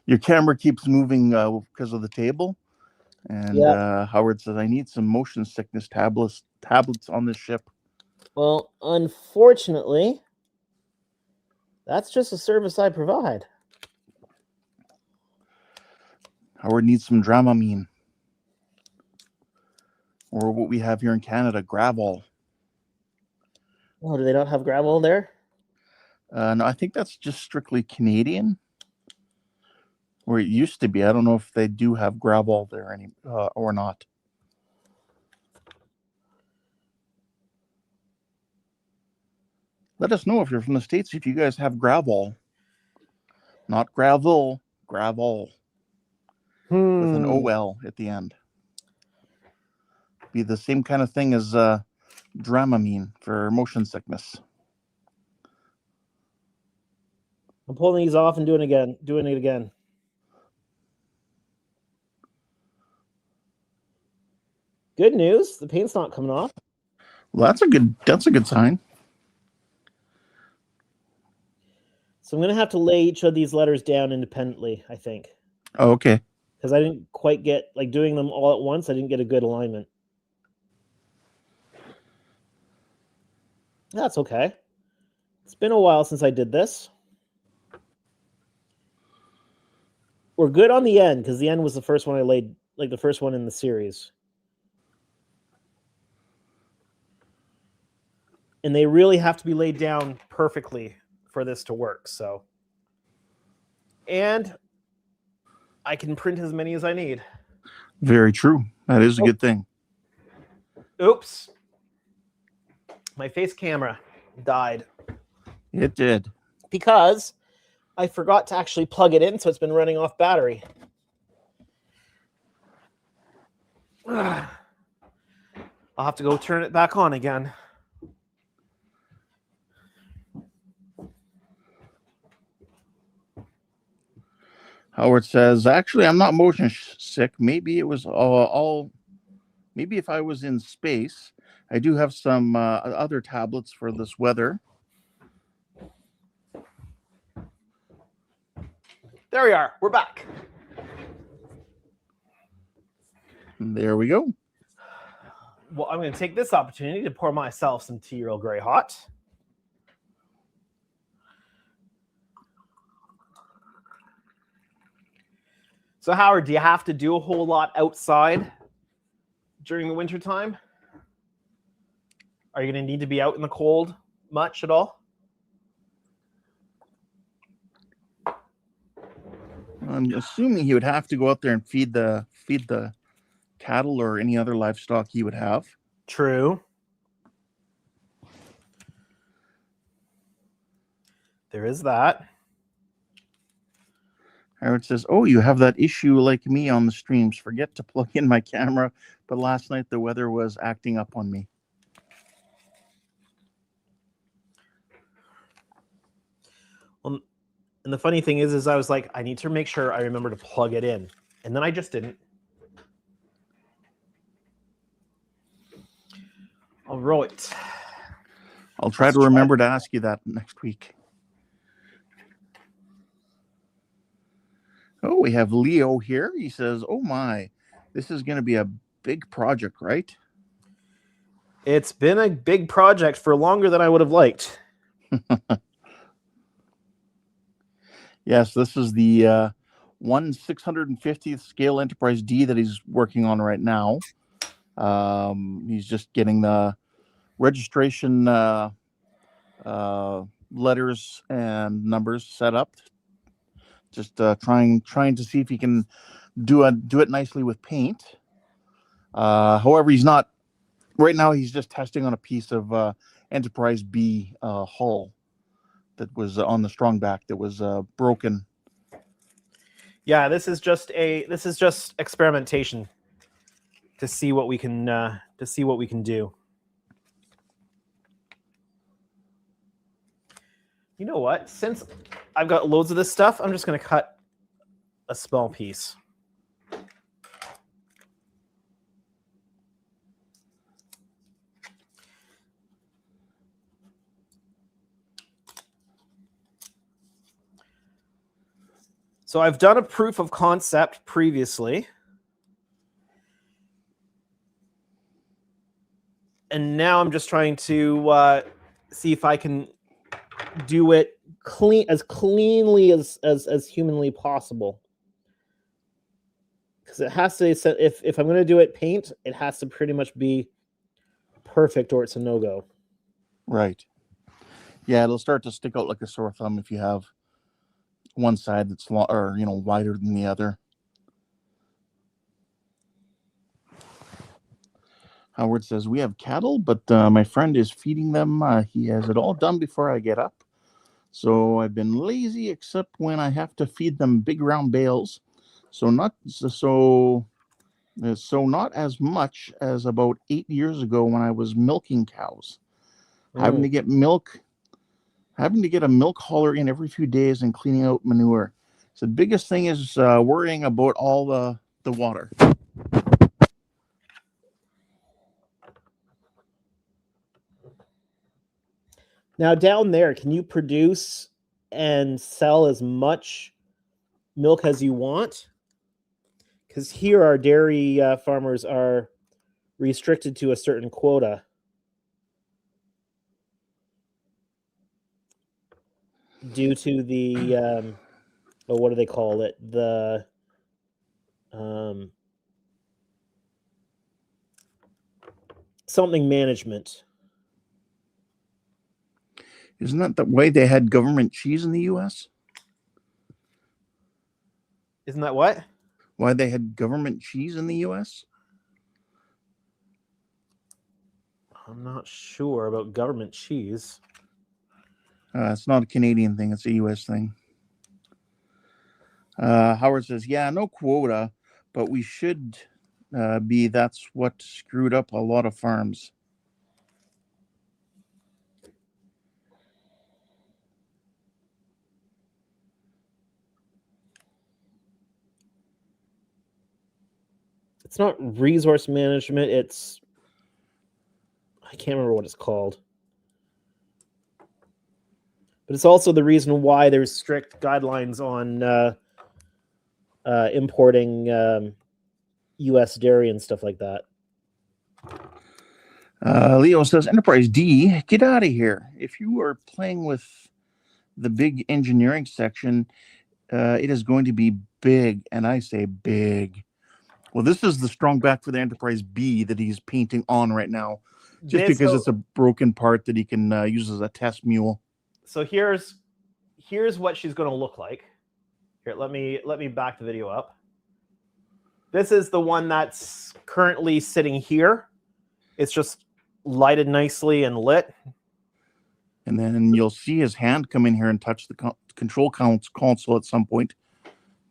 Your camera keeps moving because of the table. And Howard says, I need some motion sickness tablets on this ship. Well, unfortunately, that's just a service I provide. Howard needs some Dramamine. Or what we have here in Canada, Gravol. Oh, do they not have Gravol there? No, I think that's just strictly Canadian. Or it used to be. I don't know if they do have Gravol there or not. Let us know if you're from the States if you guys have Gravol. Not gravel, Gravol. With an OL at the end. Be the same kind of thing as Dramamine for motion sickness. I'm pulling these off and doing it again. Good news, the paint's not coming off. Well, that's a good sign. So I'm going to have to lay each of these letters down independently, I think. Oh, okay. Because I didn't quite get, like, doing them all at once, I didn't get a good alignment. That's okay. It's been a while since I did this. We're good on the end, because the end was the first one I laid, like the first one in the series. And they really have to be laid down perfectly for this to work, so. And I can print as many as I need. Very true. That is a good thing. Oops. My face camera died. It did. Because I forgot to actually plug it in, so it's been running off battery. I'll have to go turn it back on again. Howard says, actually, I'm not motion sick. Maybe it was maybe if I was in space. I do have some other tablets for this weather. There we are. We're back. And there we go. Well, I'm going to take this opportunity to pour myself some tea Earl Grey hot. So, Howard, do you have to do a whole lot outside during the wintertime? Are you going to need to be out in the cold much at all? I'm assuming he would have to go out there and feed the cattle or any other livestock he would have. True. There is that. Howard says, oh, you have that issue like me on the streams. Forget to plug in my camera, but last night the weather was acting up on me. Well, and the funny thing is I was like, I need to make sure I remember to plug it in. And then I just didn't. All right. I'll try to remember to ask you that next week. Oh, we have Leo here. He says, oh my, this is going to be a big project, right? It's been a big project for longer than I would have liked. Yes, this is the 1/650th scale Enterprise D that he's working on right now. He's just getting the registration letters and numbers set up. Just trying to see if he can do it nicely with paint. However, he's not right now. He's just testing on a piece of Enterprise B hull that was on the strongback that was broken. Yeah, this is just experimentation to see what we can do. You know what? Since I've got loads of this stuff, I'm just going to cut a small piece. So I've done a proof of concept previously. And now I'm just trying to see if I can do it as cleanly as humanly possible. Because it has to, if I'm going to do it paint, it has to pretty much be perfect or it's a no-go. Right. Yeah, it'll start to stick out like a sore thumb if you have one side that's wider than the other. Howard says, we have cattle, but my friend is feeding them. He has it all done before I get up. So I've been lazy, except when I have to feed them big round bales. So not as much as about 8 years ago when I was milking cows. Having to get a milk hauler in every few days and cleaning out manure. So the biggest thing is worrying about all the water. Now down there, can you produce and sell as much milk as you want? Because here our dairy farmers are restricted to a certain quota. Due to the, what do they call it? The something management. Isn't that the way they had government cheese in the U.S.? Isn't that what? Why they had government cheese in the U.S.? I'm not sure about government cheese. It's not a Canadian thing. It's a U.S. thing. Howard says, yeah, no quota, but we should be. That's what screwed up a lot of farms. It's not resource management. It's, I can't remember what it's called. But it's also the reason why there's strict guidelines on importing U.S. dairy and stuff like that. Leo says, Enterprise D, get out of here. If you are playing with the big engineering section, it is going to be big, and I say big. Well, this is the strong back for the Enterprise B that he's painting on right now, just because it's a broken part that he can use as a test mule. So here's what she's going to look like. Here, let me back the video up. This is the one that's currently sitting here. It's just lighted nicely and lit. And then you'll see his hand come in here and touch the control console at some point.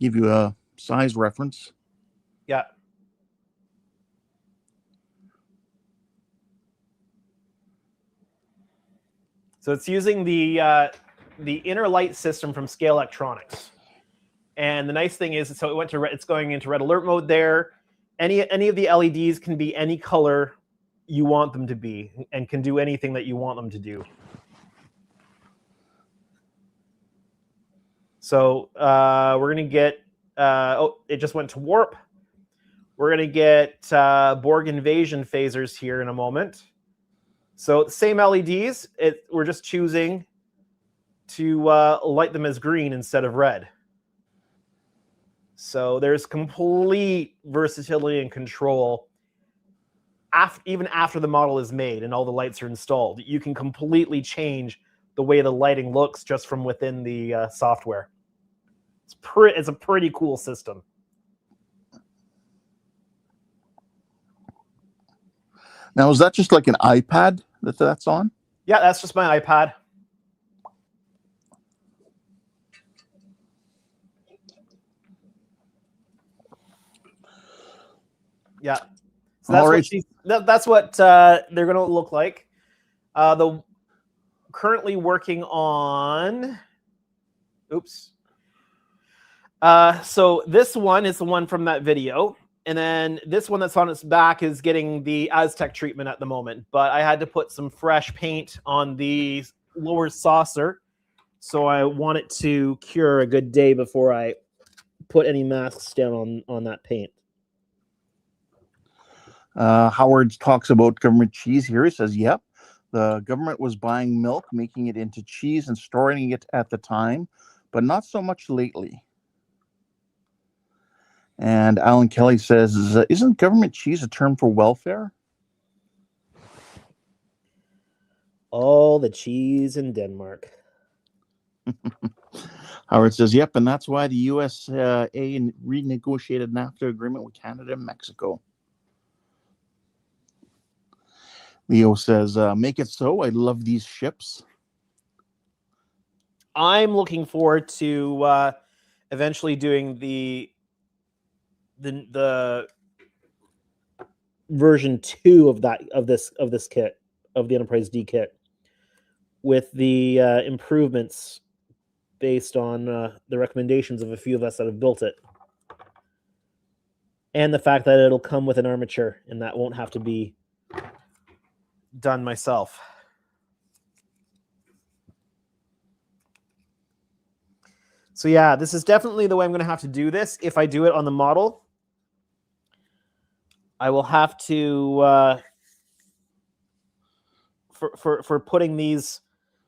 Give you a size reference. Yeah. So it's using the inner light system from Scale Electronics. And the nice thing is, so it's going into red alert mode there. Any of the LEDs can be any color you want them to be and can do anything that you want them to do. So we're going to get, it just went to warp. We're going to get Borg invasion phasers here in a moment. So same LEDs, we're just choosing to light them as green instead of red. So there's complete versatility and control even after the model is made and all the lights are installed. You can completely change the way the lighting looks just from within the software. It's a pretty cool system. Now, is that just like an iPad that's on? Yeah, that's just my iPad. Yeah. So that's what they're going to look like. The currently working on. Oops. So this one is the one from that video. And then this one that's on its back is getting the Aztec treatment at the moment. But I had to put some fresh paint on the lower saucer. So I want it to cure a good day before I put any masks down on that paint. Howard talks about government cheese here. He says, yep, the government was buying milk, making it into cheese and storing it at the time, but not so much lately. And Alan Kelly says, isn't government cheese a term for welfare? All the cheese in Denmark. Howard says, yep, and that's why the USA renegotiated NAFTA agreement with Canada and Mexico. Leo says, make it so. I love these ships. I'm looking forward to eventually doing the version 2 of this kit, of the Enterprise D kit, with the improvements based on the recommendations of a few of us that have built it, and the fact that it'll come with an armature and that won't have to be done myself. So yeah, this is definitely the way I'm going to have to do this. If I do it on the model, I will have to for putting these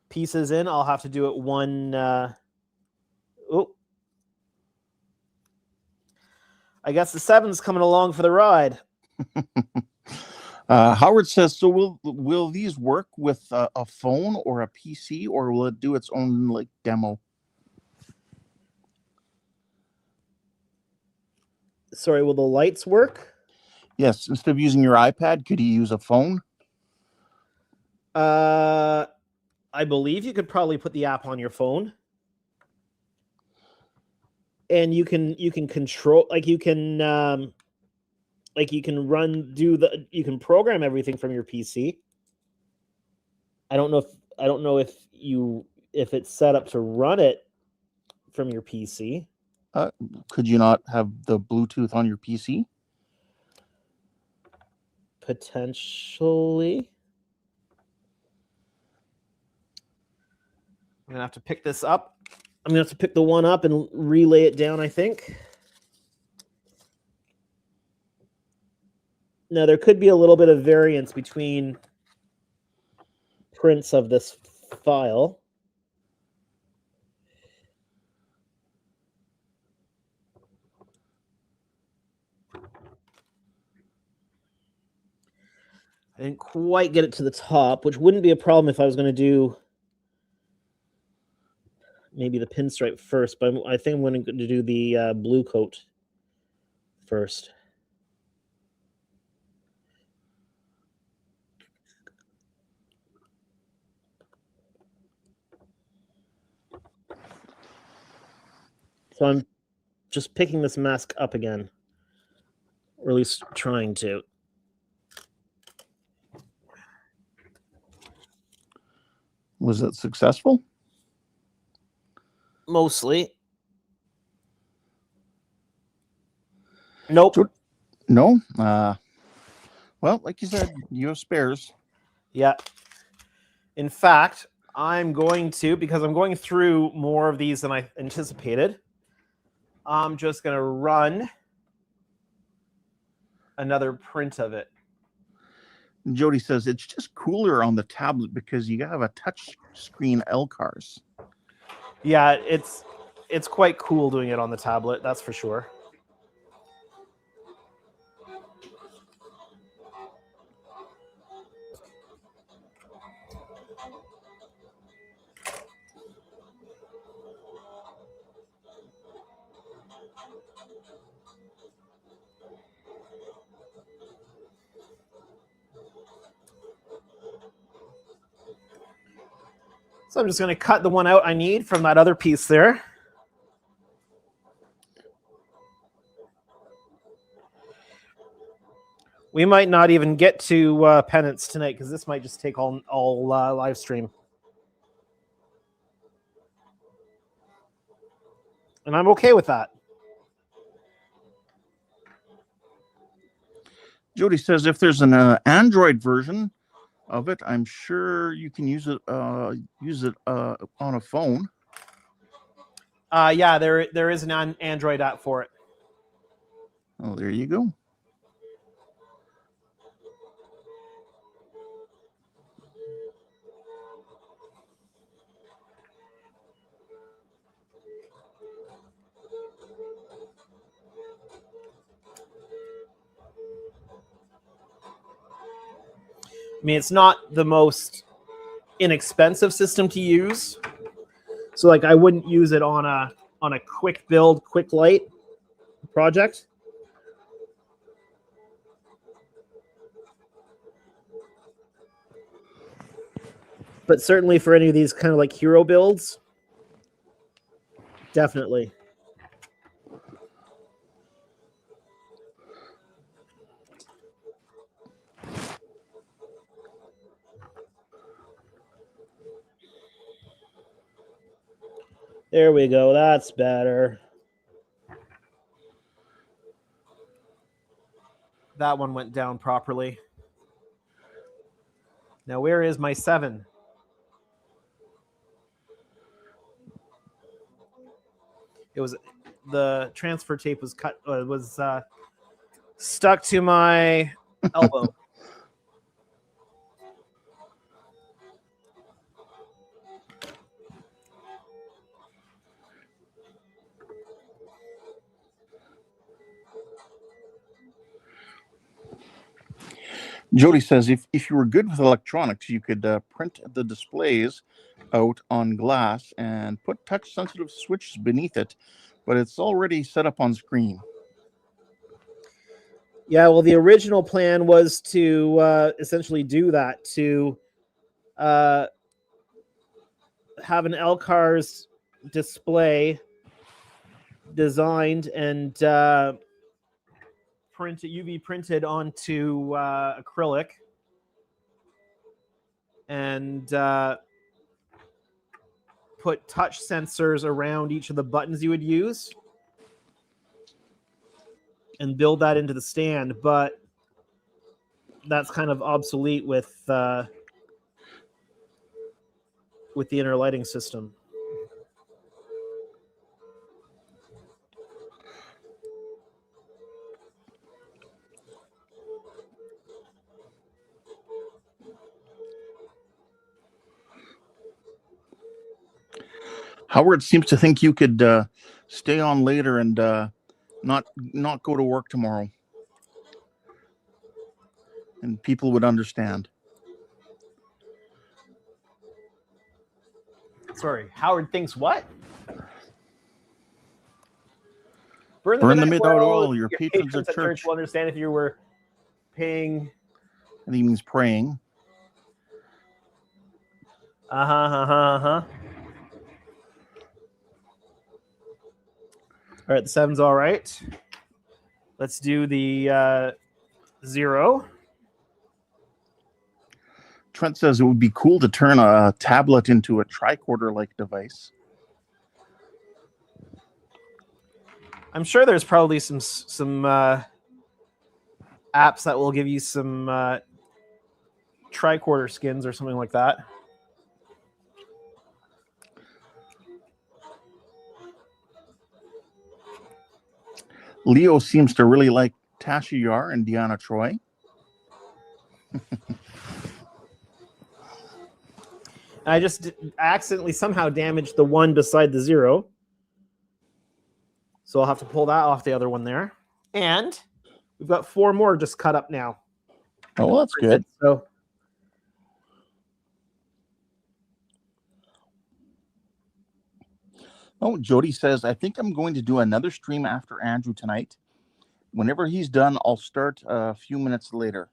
pieces in, I'll have to do it one. I guess the 7's coming along for the ride. Howard says, so will these work with a phone or a PC, or will it do its own like demo? Sorry, will the lights work? Yes, instead of using your iPad, could you use a phone? I believe you could probably put the app on your phone, and you can control, you can program everything from your PC. I don't know if it's set up to run it from your PC. Could you not have the Bluetooth on your PC? Potentially. I'm going to have to pick this up. I'm going to have to pick the one up and relay it down, I think. Now, there could be a little bit of variance between prints of this file. I didn't quite get it to the top, which wouldn't be a problem if I was going to do maybe the pinstripe first, but I think I'm going to do the blue coat first. So I'm just picking this mask up again, or at least trying to. Was it successful? Mostly. Nope. No? Well, like you said, you have spares. Yeah. In fact, I'm going to, because I'm going through more of these than I anticipated, I'm just going to run another print of it. Jody says it's just cooler on the tablet because you have a touch screen LCARS. Yeah, it's quite cool doing it on the tablet, that's for sure. So I'm just going to cut the one out I need from that other piece there. We might not even get to pennants tonight because this might just take all live stream. And I'm okay with that. Jody says if there's an Android version of it, I'm sure you can use it on a phone. Yeah, there is an Android app for it. Oh, there you go. I mean, it's not the most inexpensive system to use, so like I wouldn't use it on a quick build, quick light project. But certainly for any of these kind of like hero builds, definitely. There we go. That's better. That one went down properly. Now, where is my 7? It was the transfer tape was cut. Was stuck to my elbow. Jody says if you were good with electronics, you could print the displays out on glass and put touch-sensitive switches beneath it, but it's already set up on screen. Yeah, well, the original plan was to essentially do that, to have an LCARS display designed and UV printed onto acrylic, and put touch sensors around each of the buttons you would use, and build that into the stand. But that's kind of obsolete with the inner lighting system. Howard seems to think you could stay on later and not go to work tomorrow, and people would understand. Sorry, Howard thinks what? Burn the midnight oil. Your patrons at church will understand if you were paying. And he means praying. All right, the 7's all right. Let's do the 0. Trent says it would be cool to turn a tablet into a tricorder-like device. I'm sure there's probably some apps that will give you some tricorder skins or something like that. Leo seems to really like Tasha Yar and Deanna Troy. I just accidentally somehow damaged the 1 beside the 0. So I'll have to pull that off the other one there. And we've got 4 more just cut up now. Oh, well, that's good. So oh, Jody says, I think I'm going to do another stream after Andrew tonight. Whenever he's done, I'll start a few minutes later.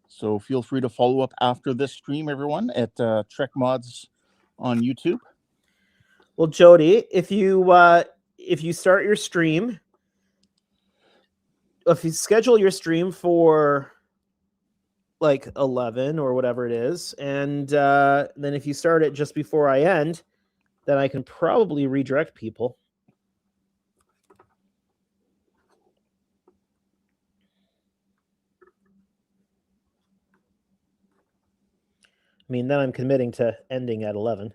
So feel free to follow up after this stream, everyone, at Trek Mods on YouTube. Well, Jody, if you start your stream, if you schedule your stream for like 11 or whatever it is, and then if you start it just before I end, then I can probably redirect people. I mean, then I'm committing to ending at 11.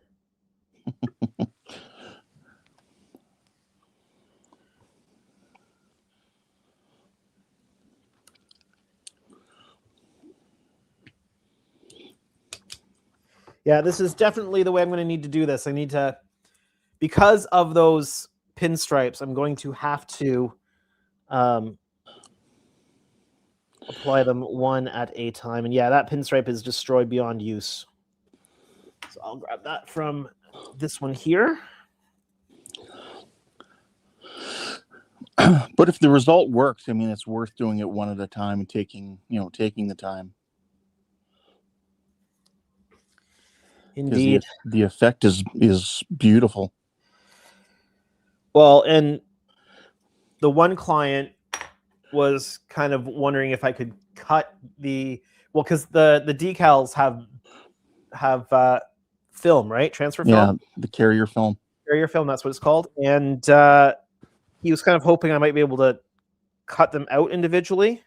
Yeah, this is definitely the way I'm going to need to do this. I need to, because of those pinstripes, I'm going to have to apply them one at a time. And yeah, that pinstripe is destroyed beyond use. So I'll grab that from this one here. But if the result works, I mean, it's worth doing it one at a time and taking the time. Indeed. The effect is beautiful. Well, and the one client was kind of wondering if I could cut because the decals have film, right? Transfer film. Yeah, the carrier film. Carrier film, that's what it's called. And he was kind of hoping I might be able to cut them out individually,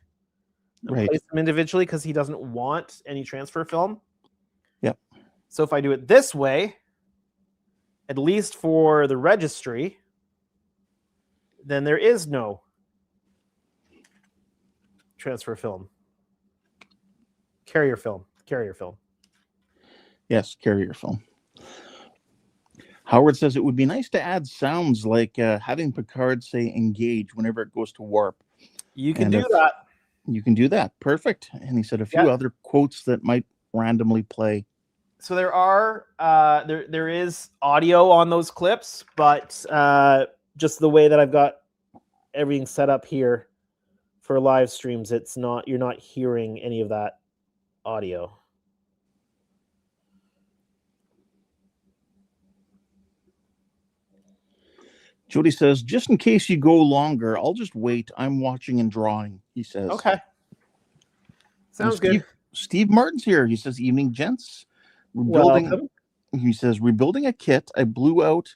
Right. place them individually, because he doesn't want any transfer film. Yep. So if I do it this way, at least for the registry, then there is no transfer film. Carrier film. Yes, carrier film. Howard says it would be nice to add sounds like having Picard say engage whenever it goes to warp. You can do that. You can do that. Perfect. And he said a few other quotes that might randomly play. So there are there is audio on those clips, but just the way that I've got everything set up here for live streams, you're not hearing any of that audio. Jody says, just in case you go longer, I'll just wait. I'm watching and drawing, he says. Okay. Sounds good. Steve Martin's here. He says, evening, gents. Welcome. He says, rebuilding a kit I blew out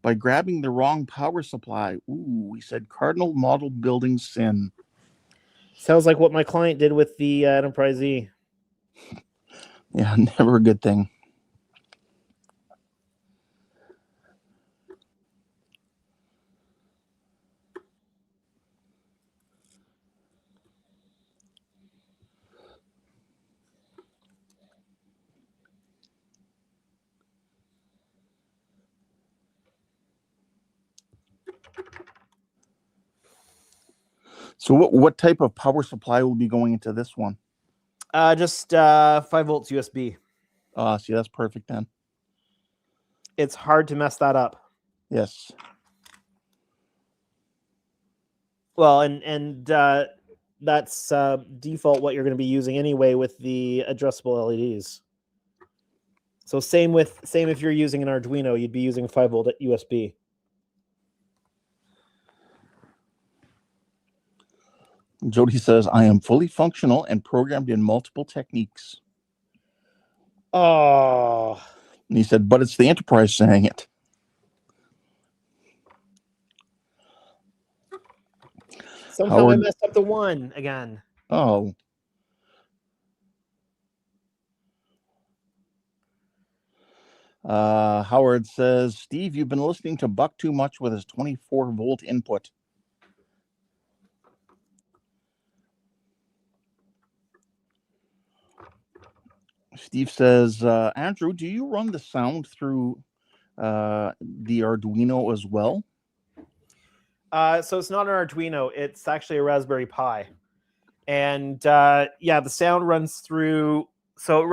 by grabbing the wrong power supply. Ooh, he said, Cardinal model building sin. Sounds like what my client did with the Enterprise E. Yeah, never a good thing. So what type of power supply will be going into this one? Just 5 volts USB. See, that's perfect then. It's hard to mess that up. Yes. Well, and that's default what you're going to be using anyway with the addressable LEDs. So same if you're using an Arduino, you'd be using 5 volt USB. Jody says, I am fully functional and programmed in multiple techniques. Oh. And he said, but it's the Enterprise saying it. Somehow I messed up the one again. Oh. Howard says, Steve, you've been listening to Buck too much with his 24 volt input. Steve says, Andrew, do you run the sound through the Arduino as well? So it's not an Arduino. It's actually a Raspberry Pi. And yeah, the sound runs through. So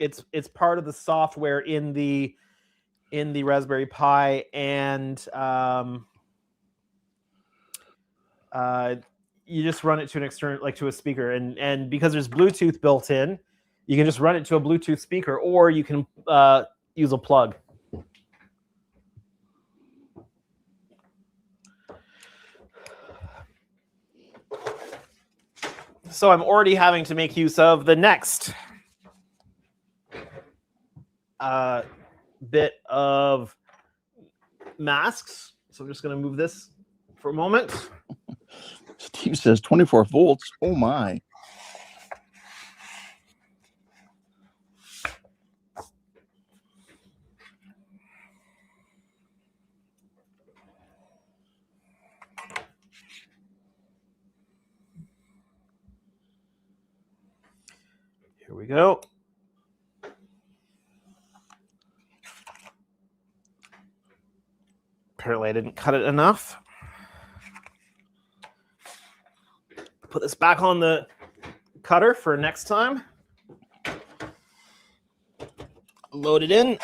it's part of the software in the Raspberry Pi, and you just run it to an external, like to a speaker, and because there's Bluetooth built in, you can just run it to a Bluetooth speaker, or you can use a plug. So I'm already having to make use of the next bit of masks. So I'm just going to move this for a moment. Steve says 24 volts. Oh my. Here we go. apparently I didn't cut it enough. Put this back on the cutter for next time. Load it in.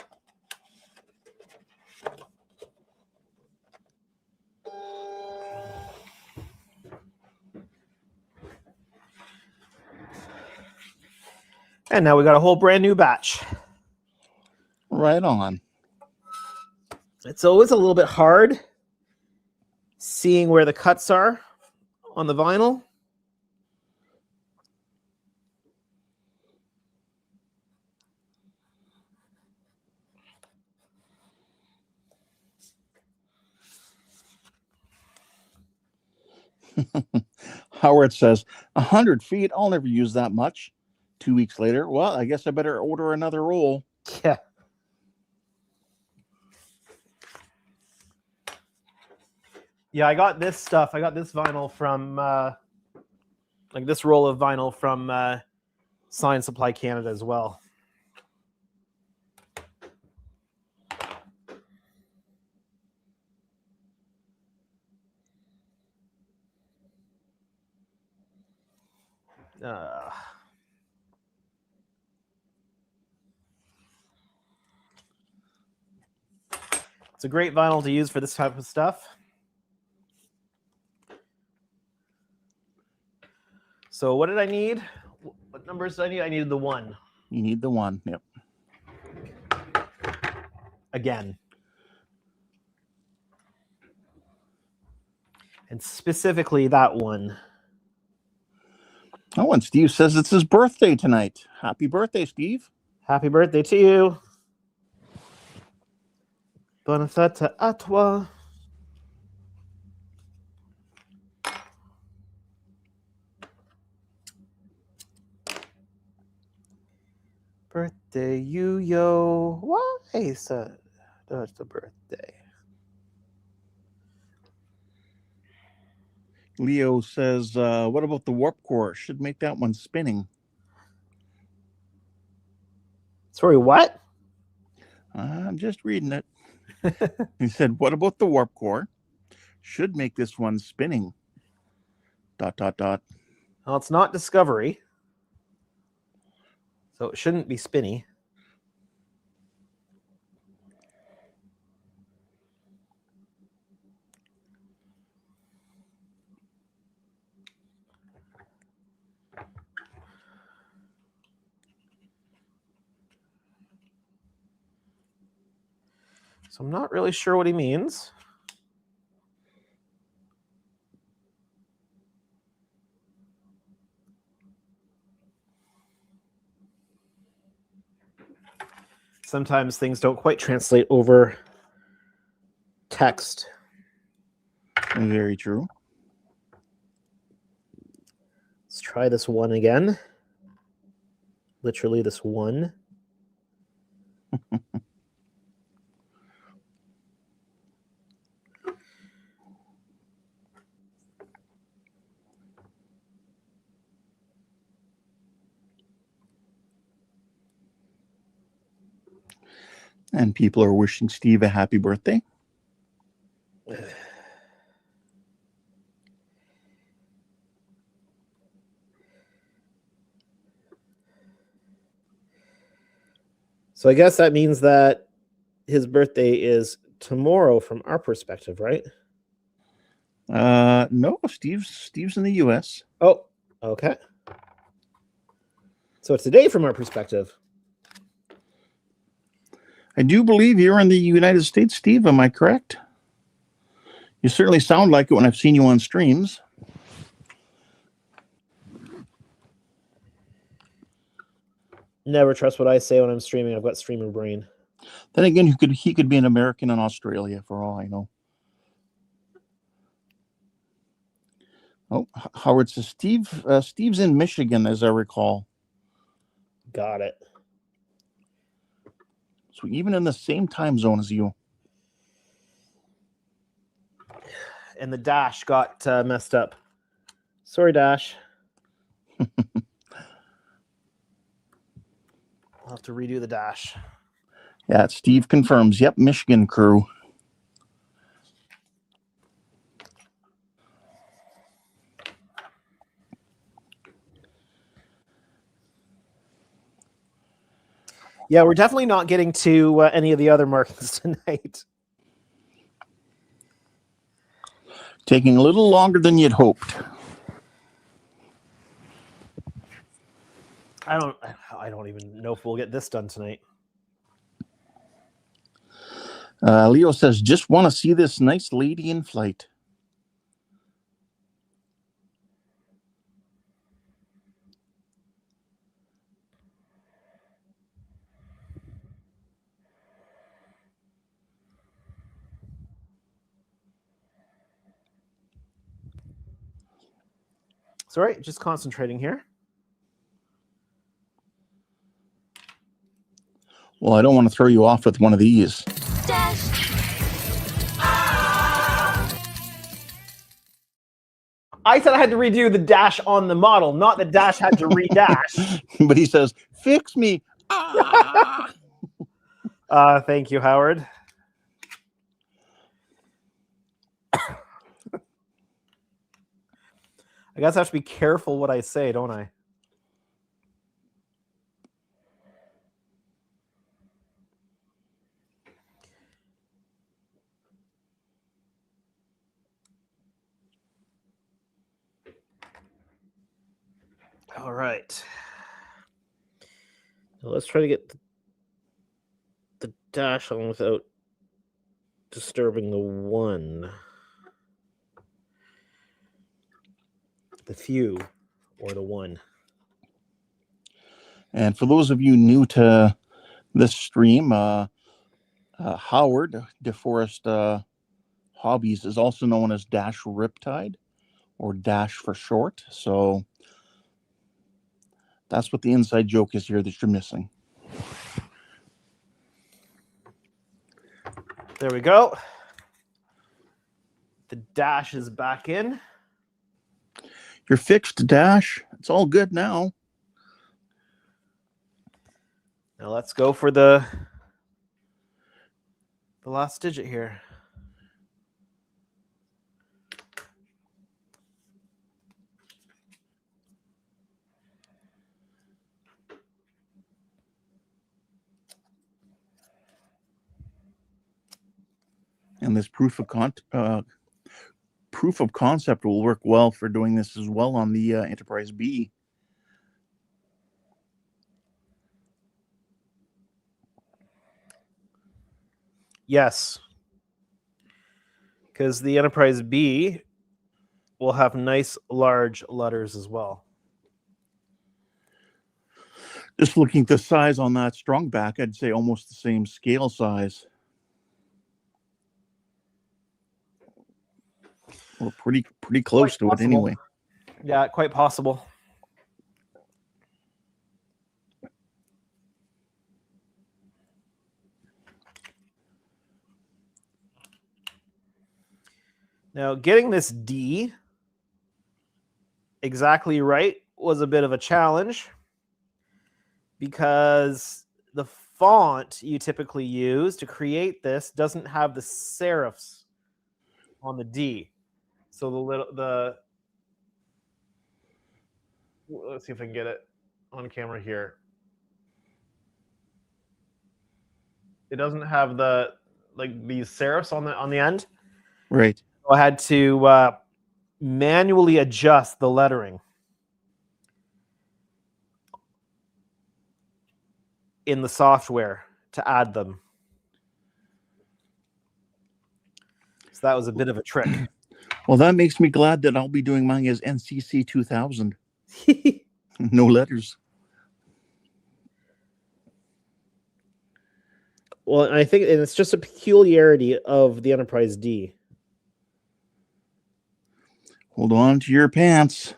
And now we got a whole brand new batch. Right on. It's always a little bit hard seeing where the cuts are on the vinyl. Howard says, 100 feet, I'll never use that much. 2 weeks later, well, I guess I better order another roll. Yeah. Yeah, I got this stuff. I got this vinyl from, like this roll of vinyl from Science Supply Canada as well. It's a great vinyl to use for this type of stuff. So what did I need? What numbers did I need? I needed the 1. You need the 1. Yep. Again. And specifically that one. Oh, and Steve says it's his birthday tonight. Happy birthday, Steve. Happy birthday to you. Bonne fête à toi. Birthday, you yo. Why is that? That's the birthday. Leo says, what about the warp core? Should make that one spinning. Sorry, what? I'm just reading it. He said, what about the warp core? Should make this one spinning. ... Well, it's not Discovery. So it shouldn't be spinny. So I'm not really sure what he means. Sometimes things don't quite translate over text. Very true. Let's try this one again. Literally this one. And people are wishing Steve a happy birthday. So I guess that means that his birthday is tomorrow from our perspective, right? No, Steve's in the US. Oh, okay. So it's today from our perspective. I do believe you're in the United States, Steve. Am I correct? You certainly sound like it when I've seen you on streams. Never trust what I say when I'm streaming. I've got streamer brain. Then again, he could be an American in Australia, for all I know. Oh, Howard says Steve's in Michigan, as I recall. Got it. So even in the same time zone as you. And the dash got messed up. Sorry, Dash. I'll have to redo the dash. Yeah, Steve confirms. Yep, Michigan crew. Yeah, we're definitely not getting to any of the other markings tonight. Taking a little longer than you'd hoped. I don't even know if we'll get this done tonight. Leo says, just want to see this nice lady in flight. Sorry, just concentrating here. Well, I don't want to throw you off with one of these. I said I had to redo the dash on the model, not the dash had to redash. But he says, fix me. Thank you, Howard. I guess I have to be careful what I say, don't I? All right. Now let's try to get the dash on without disturbing the one. The few or the one. And for those of you new to this stream, Howard DeForest Hobbies is also known as Dash Riptide, or Dash for short. So that's what the inside joke is here that you're missing. There we go. The dash is back in. You're fixed, Dash. It's all good now. Now let's go for the last digit here. And this proof of concept will work well for doing this as well on the Enterprise B. Yes. Because the Enterprise B will have nice large letters as well. Just looking at the size on that strong back, I'd say almost the same scale size. Or pretty close to it anyway. Yeah, quite possible. Now, getting this D exactly right was a bit of a challenge because the font you typically use to create this doesn't have the serifs on the D. So let's see if I can get it on camera here. It doesn't have these serifs on the end. Right. So I had to manually adjust the lettering in the software to add them. So that was a bit of a trick. Well, that makes me glad that I'll be doing mine as NCC 2000. No letters. Well, I think it's just a peculiarity of the Enterprise D. Hold on to your pants.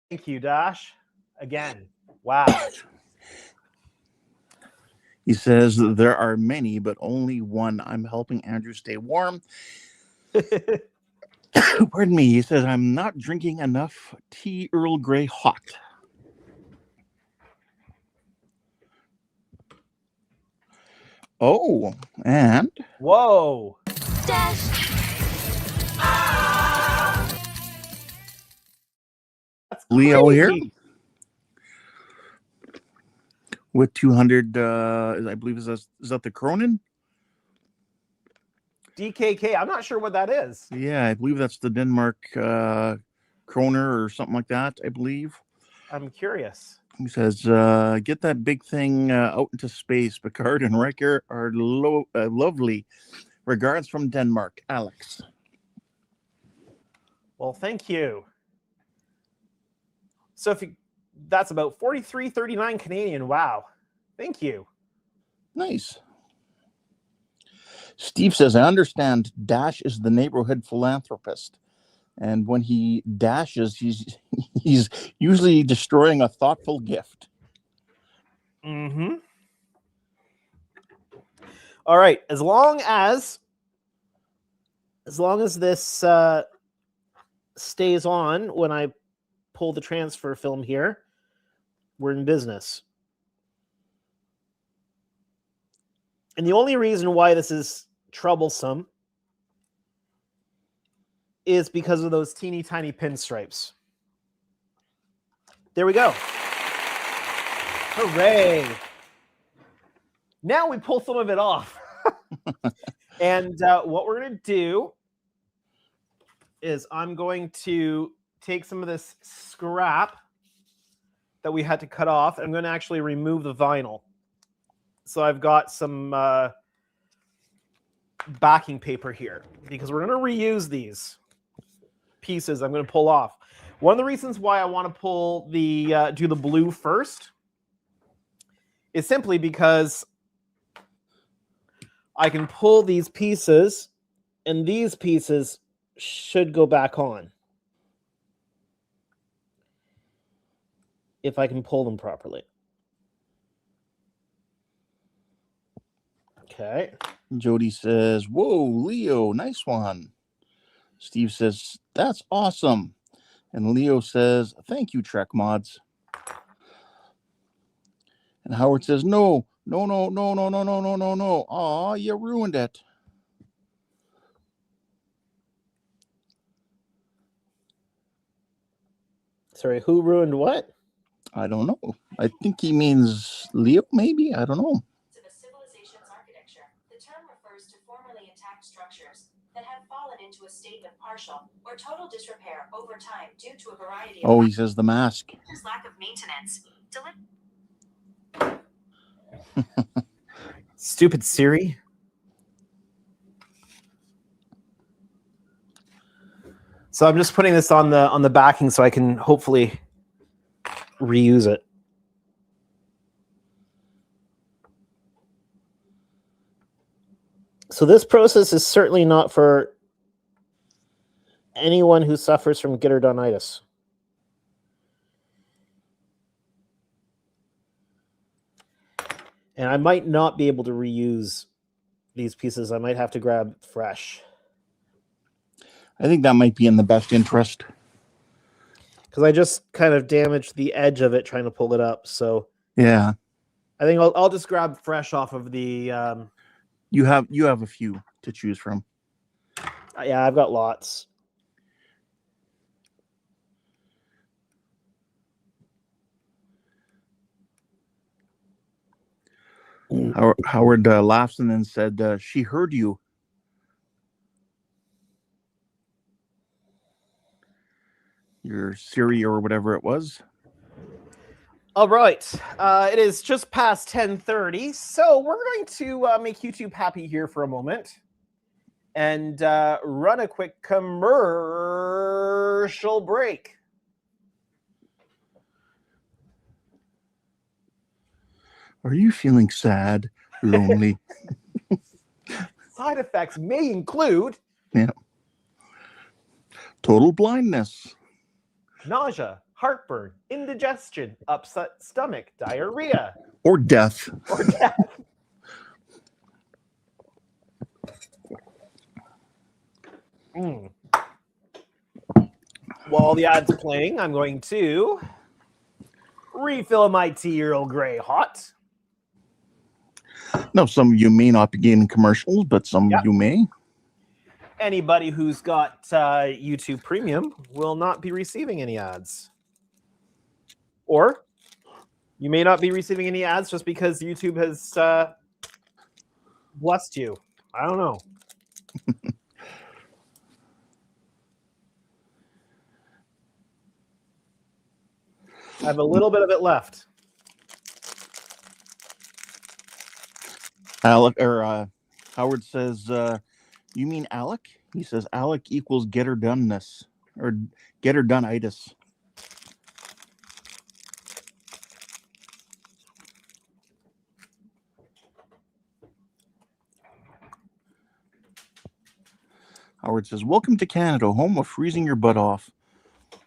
Thank you, Dash. Again. Wow. He says there are many, but only one. I'm helping Andrew stay warm. Pardon me. He says, I'm not drinking enough tea Earl Grey hot. Oh, and whoa. That's Leo here Hey! with 200. I believe is that the Cronin? DKK. I'm not sure what that is. Yeah, I believe that's the Denmark Kroner or something like that. I believe. I'm curious. He says, "Get that big thing out into space. Picard and Riker are lovely. Regards from Denmark, Alex." Well, thank you. So that's about 43.39 Canadian. Wow. Thank you. Nice. Steve says, "I understand Dash is the neighborhood philanthropist, and when he dashes, he's usually destroying a thoughtful gift." Mm-hmm. All right. As long as this stays on when I pull the transfer film here, we're in business. And the only reason why this is troublesome is because of those teeny tiny pinstripes. There we go. Hooray. Now we pull some of it off. And what we're going to do is I'm going to take some of this scrap that we had to cut off. I'm going to actually remove the vinyl. So I've got some backing paper here because we're going to reuse these pieces I'm going to pull off. One of the reasons why I want to pull the do the blue first is simply because I can pull these pieces and these pieces should go back on if I can pull them properly. Okay. Jody says, "Whoa, Leo, nice one." Steve says, "That's awesome." And Leo says, "Thank you, Trek Mods." And Howard says, "No. Aw, you ruined it." Sorry, who ruined what? I don't know. I think he means Leo, maybe? I don't know. To the civilization's architecture, the term refers to formerly intact structures that have fallen into a state of partial or total disrepair over time due to a variety of Oh, he says the mask. lack of maintenance. Stupid Siri. So I'm just putting this on the backing so I can hopefully reuse it. So this process is certainly not for anyone who suffers from gitterdonitis. And I might not be able to reuse these pieces. I might have to grab fresh. I think that might be in the best interest. Because I just kind of damaged the edge of it trying to pull it up. So Yeah. I think I'll just grab fresh off of the... You have a few to choose from. Yeah, I've got lots. Howard laughs and then said, "She heard you." Your Siri or whatever it was. All right. It is just past 10:30, so we're going to make YouTube happy here for a moment and run a quick commercial break. Are you feeling sad, lonely? Side effects may include total blindness, nausea, heartburn, indigestion, upset stomach, diarrhea, or death. or death. While the ad's playing, I'm going to refill my tea Earl Grey hot. Now, some of you may not be getting commercials, but some of you may. Anybody who's got YouTube Premium will not be receiving any ads. Or you may not be receiving any ads just because YouTube has blessed you. I don't know. I have a little bit of it left. Howard says, you mean Alec? He says Alec equals get her doneness or get her done-itis. Howard says, welcome to Canada, home of freezing your butt off.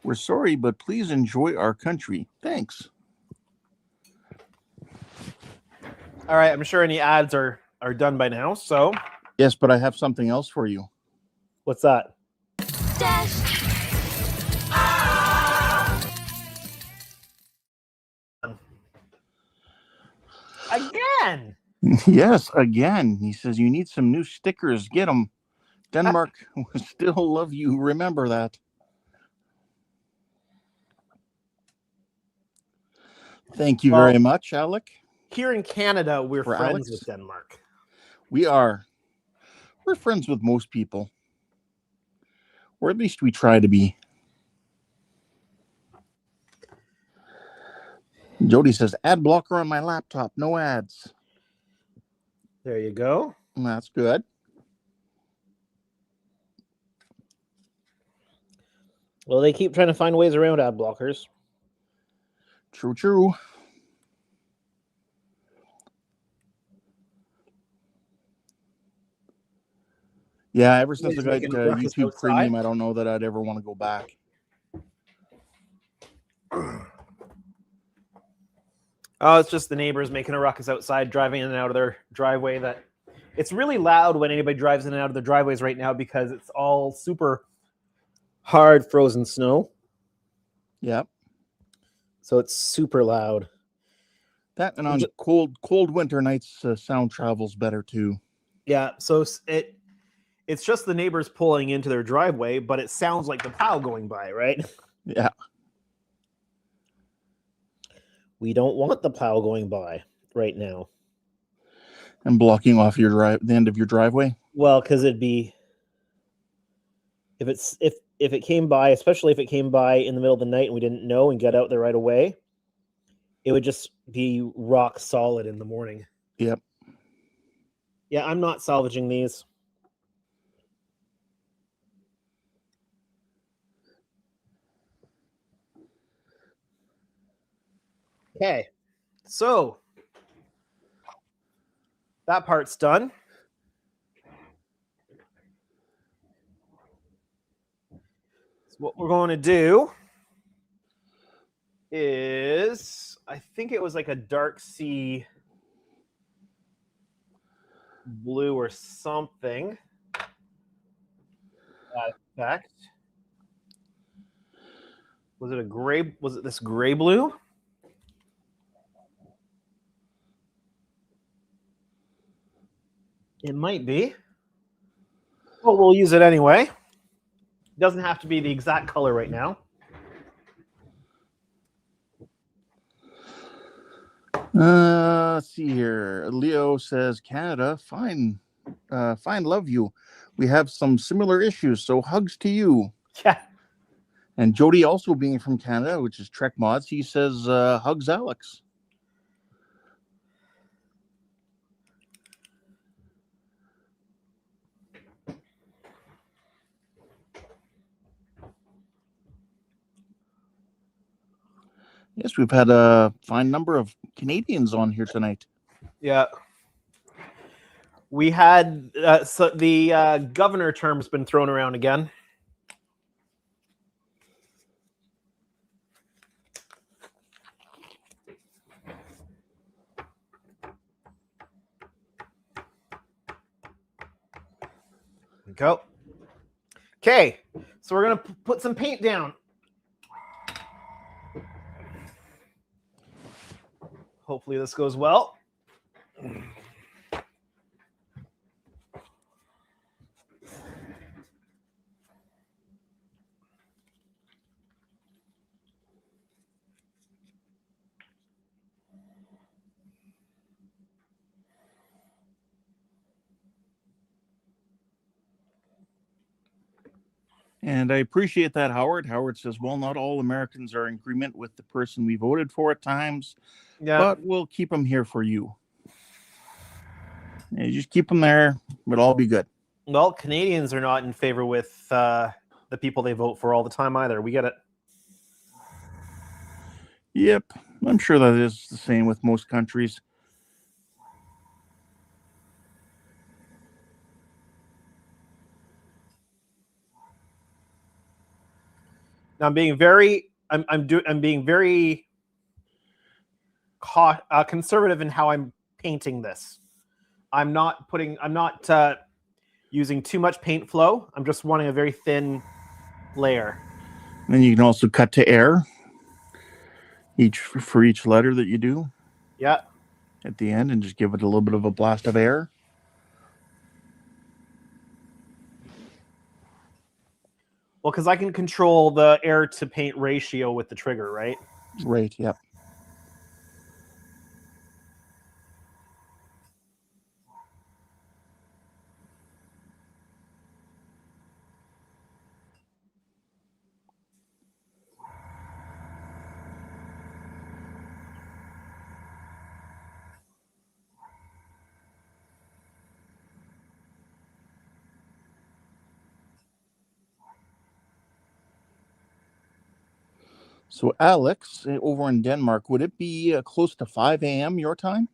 We're sorry, but please enjoy our country. Thanks. All right, I'm sure any ads are done by now. So yes, but I have something else for you. What's that? Again. Yes, again. He says you need some new stickers. Get them. Denmark will still love you. Remember that. Thank you very much, Alec. Here in Canada, we're friends with Denmark. We are. We're friends with most people. Or at least we try to be. Jody says, ad blocker on my laptop. No ads. There you go. That's good. Well, they keep trying to find ways around ad blockers. True. Yeah, ever since I got YouTube outside. Premium, I don't know that I'd ever want to go back. Oh, it's just the neighbors making a ruckus outside, driving in and out of their driveway. That it's really loud when anybody drives in and out of their driveways right now because it's all super hard frozen snow. Yep. So it's super loud. That and on cold winter nights, sound travels better too. Yeah, so it's just the neighbors pulling into their driveway, but it sounds like the plow going by, right? Yeah. We don't want the plow going by right now. And blocking off the end of your driveway? Well, because it'd be if it came by, especially if it came by in the middle of the night and we didn't know and got out there right away, it would just be rock solid in the morning. Yep. Yeah, I'm not salvaging these. Okay, so that part's done. So what we're going to do is, I think it was like a dark sea blue or something. That effect. Was it a gray? Was it this gray blue? It might be. Well, we'll use it anyway. It doesn't have to be the exact color right now. Let's see here. Leo says, Canada, fine, love you. We have some similar issues, so hugs to you. Yeah. And Jody, also being from Canada, which is Trek Mods, he says, hugs Alex. Yes, we've had a fine number of Canadians on here tonight. Yeah. We had so the governor term's been thrown around again. Go. Okay, so we're gonna put some paint down. Hopefully this goes well. And I appreciate that, Howard. Howard says, well, not all Americans are in agreement with the person we voted for at times, but we'll keep them here for you. You just keep them there. It'll all be good. Well, Canadians are not in favor with the people they vote for all the time either. We get it. Yep. I'm sure that is the same with most countries. Now I'm being very conservative in how I'm painting this. I'm not using too much paint flow. I'm just wanting a very thin layer. And then you can also cut to air for each letter that you do. Yeah. At the end, and just give it a little bit of a blast of air. Well, because I can control the air to paint ratio with the trigger, right? Right, yep. So, Alex, over in Denmark, would it be close to 5 a.m. your time?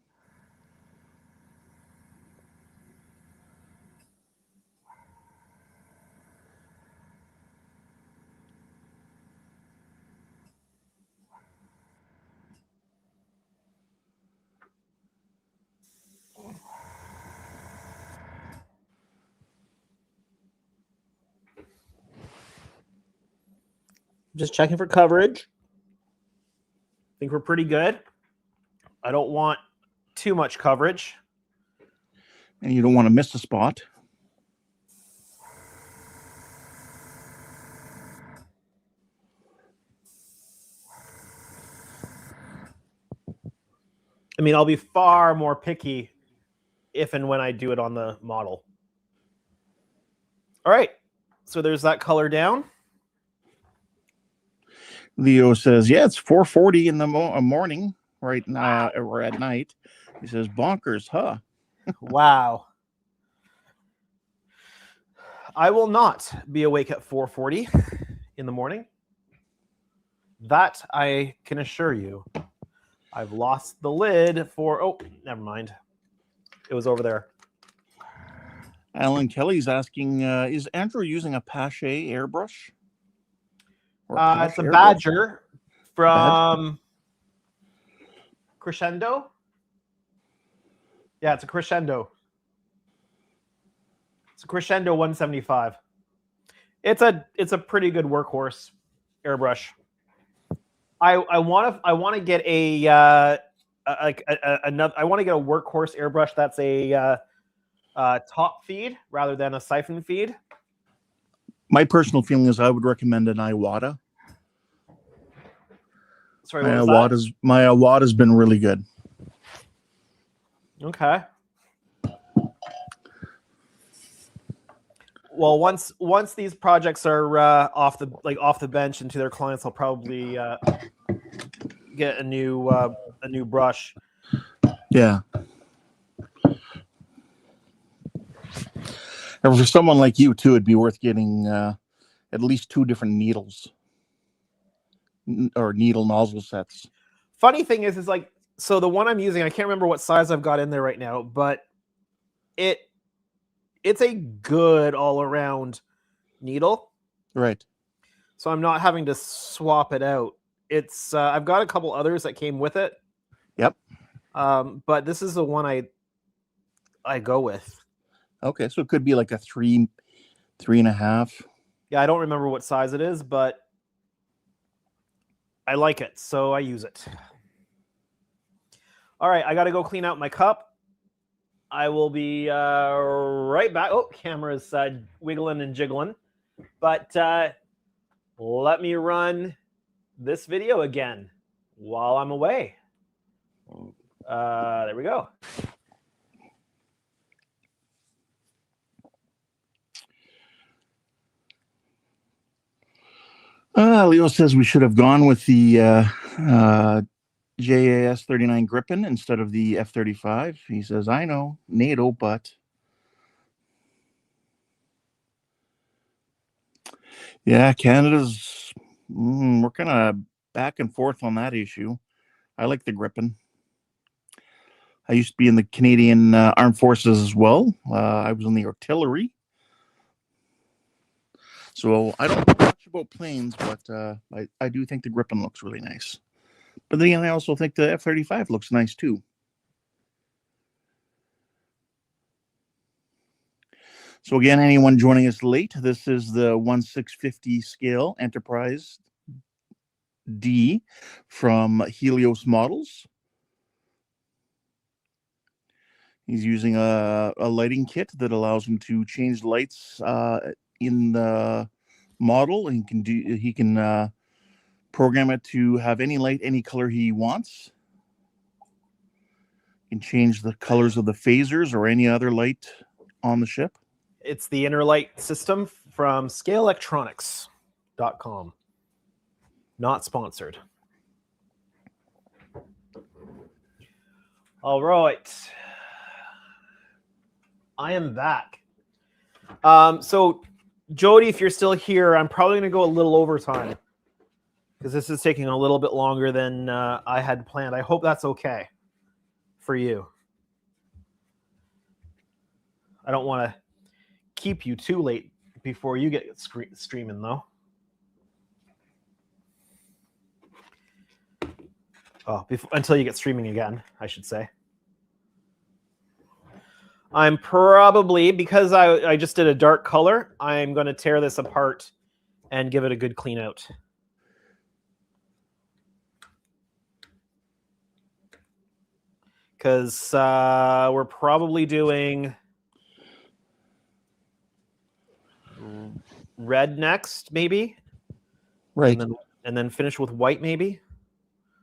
Just checking for coverage. I think we're pretty good. I don't want too much coverage. And you don't want to miss a spot. I mean, I'll be far more picky if and when I do it on the model. All right. So there's that color down. Leo says, yeah, it's 4:40 in the morning right now, or at night. He says, bonkers, huh? Wow. I will not be awake at 4:40 in the morning. That I can assure you. I've lost the lid for... Oh, never mind. It was over there. Alan Kelly's asking, is Andrew using a Pache airbrush? It's a Badger from Crescendo. Yeah, it's a Crescendo. It's a Crescendo 175. It's a pretty good workhorse airbrush. I want to get another. I want to get a workhorse airbrush that's a top feed rather than a siphon feed. My personal feeling is I would recommend an Iwata. Sorry, what was that? My Iwata's been really good. Okay. Well, once these projects are off the bench and to their clients, I'll probably get a new brush. Yeah. And for someone like you too, it'd be worth getting at least 2 different needles or needle nozzle sets. Funny thing is like, so the one I'm using, I can't remember what size I've got in there right now, but it's a good all around needle. Right. So I'm not having to swap it out. It's I've got a couple others that came with it. Yep. But this is the one I go with. Okay, so it could be like a 3.5. Yeah, I don't remember what size it is, but I like it, so I use it. All right, I got to go clean out my cup. I will be right back. Oh, camera's wiggling and jiggling. But let me run this video again while I'm away. There we go. Leo says we should have gone with the JAS 39 Gripen instead of the F-35. He says, I know, NATO, but... Yeah, Canada's... we're kind of back and forth on that issue. I like the Gripen. I used to be in the Canadian Armed Forces as well. I was in the artillery. So I don't know much about planes, but I do think the Gripen looks really nice. But then again, I also think the F-35 looks nice too. So again, anyone joining us late, this is the 1/650 scale Enterprise D from Helios Models. He's using a lighting kit that allows him to change lights in the model, and he can program it to have any light, any color he wants. He can change the colors of the phasers or any other light on the ship. It's the inner light system from scaleelectronics.com. Not sponsored. All right. I am back. So, Jody, if you're still here, I'm probably going to go a little overtime because this is taking a little bit longer than I had planned. I hope that's okay for you. I don't want to keep you too late before you get streaming, though. Oh, until you get streaming again, I should say. I'm probably, because I just did a dark color, I'm going to tear this apart and give it a good clean out. Because we're probably doing red next, maybe. Right. And then finish with white, maybe.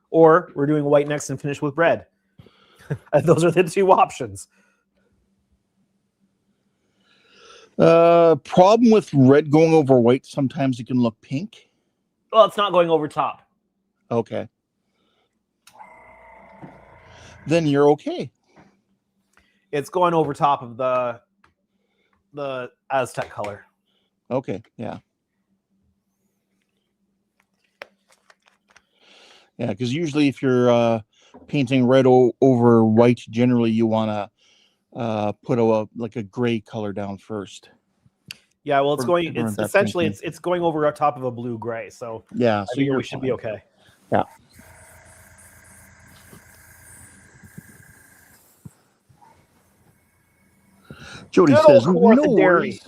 Or we're doing white next and finish with red. Those are the two options. Problem with red going over white, sometimes it can look pink. Well, it's not going over top. Okay. Then you're okay. It's going over top of the Aztec color. Okay, yeah. Yeah, because usually if you're painting red over white, generally you want to put a gray color down first. Yeah, well, it's essentially it's going over top of a blue gray. So yeah, so we should be okay. Yeah. Jody says no worries.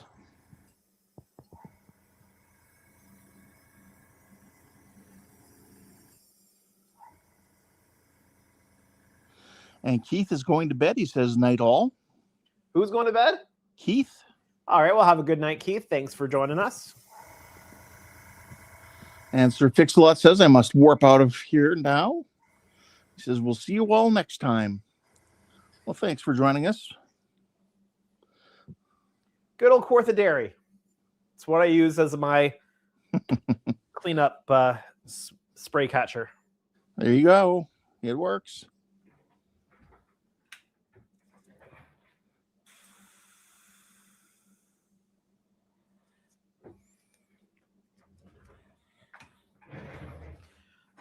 And Keith is going to bed. He says night all. Who's going to bed? Keith. All right, well, have a good night, Keith. Thanks for joining us. And Sir Fix-a-Lot says I must warp out of here now. He says we'll see you all next time. Well, thanks for joining us. Good old Quartha Dairy. It's what I use as my cleanup spray catcher. There you go. It works.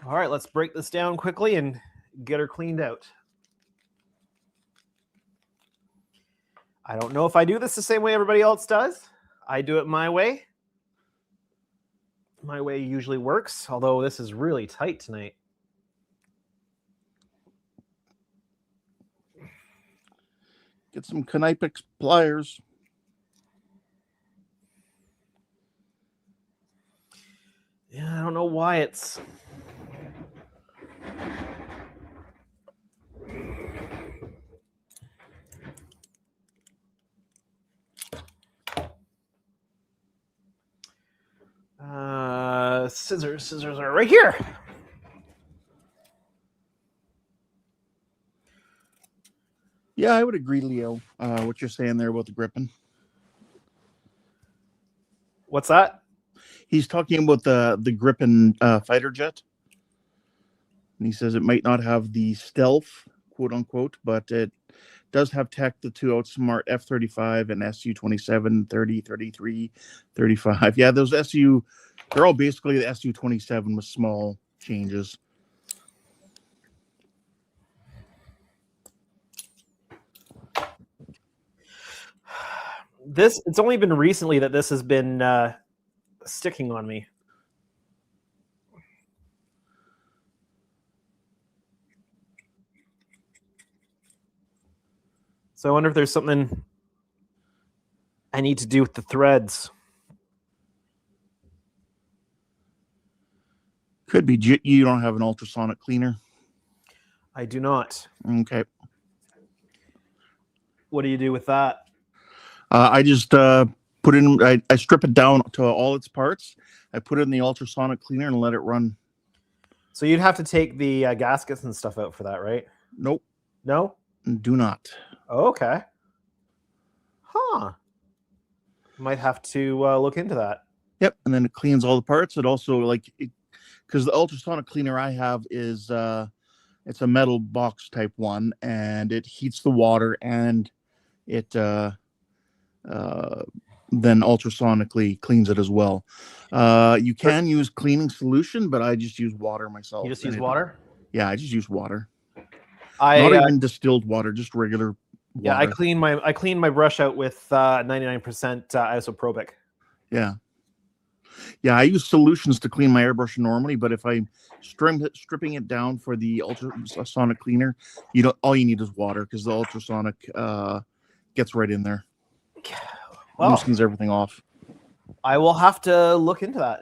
All right, let's break this down quickly and get her cleaned out. I don't know if I do this the same way everybody else does. I do it my way. My way usually works, although this is really tight tonight. Get some Knipex pliers. Yeah, I don't know why it's... Scissors are right here. Yeah, I would agree, Leo. What you're saying there about the Gripen. What's that? He's talking about the Gripen fighter jet. And he says it might not have the stealth, quote unquote, but it does have tech to outsmart F-35 and Su-27, 30, 33, 35. Yeah, those Su, they're all basically the Su-27 with small changes. It's only been recently that this has been sticking on me. So I wonder if there's something I need to do with the threads. Could be you don't have an ultrasonic cleaner. I do not. Okay. What do you do with that? I just put in. I strip it down to all its parts. I put it in the ultrasonic cleaner and let it run. So you'd have to take the gaskets and stuff out for that, right? Nope. No? Do not. Oh, okay. Huh. Might have to look into that. Yep. And then it cleans all the parts. It also because the ultrasonic cleaner I have is it's a metal box type one, and it heats the water and it then ultrasonically cleans it as well. You can use cleaning solution, but I just use water myself. You just use water? Yeah, I just use water. Not even distilled water, just regular water. Yeah, I clean my brush out with 99% isopropyl. Yeah. Yeah, I use solutions to clean my airbrush normally, but if I'm stripping it down for the ultrasonic cleaner, all you need is water, because the ultrasonic gets right in there. Well, loosens everything off. I will have to look into that.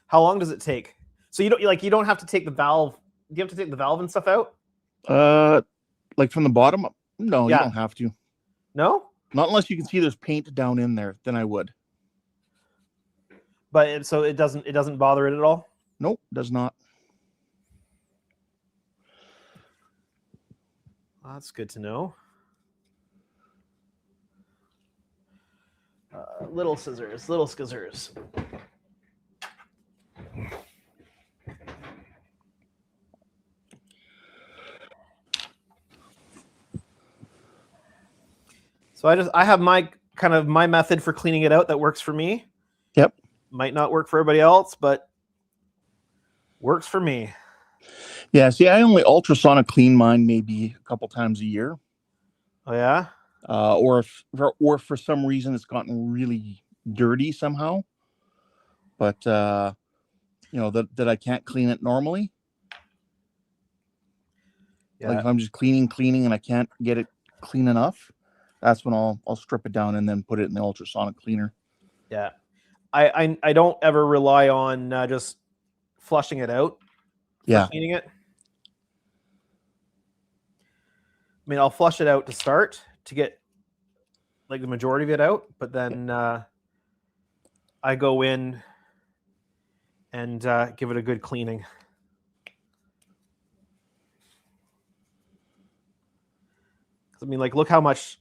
How long does it take? So you don't have to take the valve. Do you have to take the valve and stuff out? Like from the bottom? No, you don't have to. No? Not unless you can see there's paint down in there, then I would. But it doesn't bother it at all? Nope, does not. Well, that's good to know. Little scissors. So I have my method for cleaning it out that works for me. Yep. Might not work for everybody else, but works for me. Yeah, see, I only ultrasonic clean mine maybe a couple times a year. Oh yeah? Or for some reason it's gotten really dirty somehow. But that I can't clean it normally. Yeah. Like if I'm just cleaning and I can't get it clean enough, that's when I'll strip it down and then put it in the ultrasonic cleaner. Yeah. I don't ever rely on just flushing it out for cleaning it. I mean, I'll flush it out to start to get like the majority of it out, but then I go in and give it a good cleaning. I mean, like look how much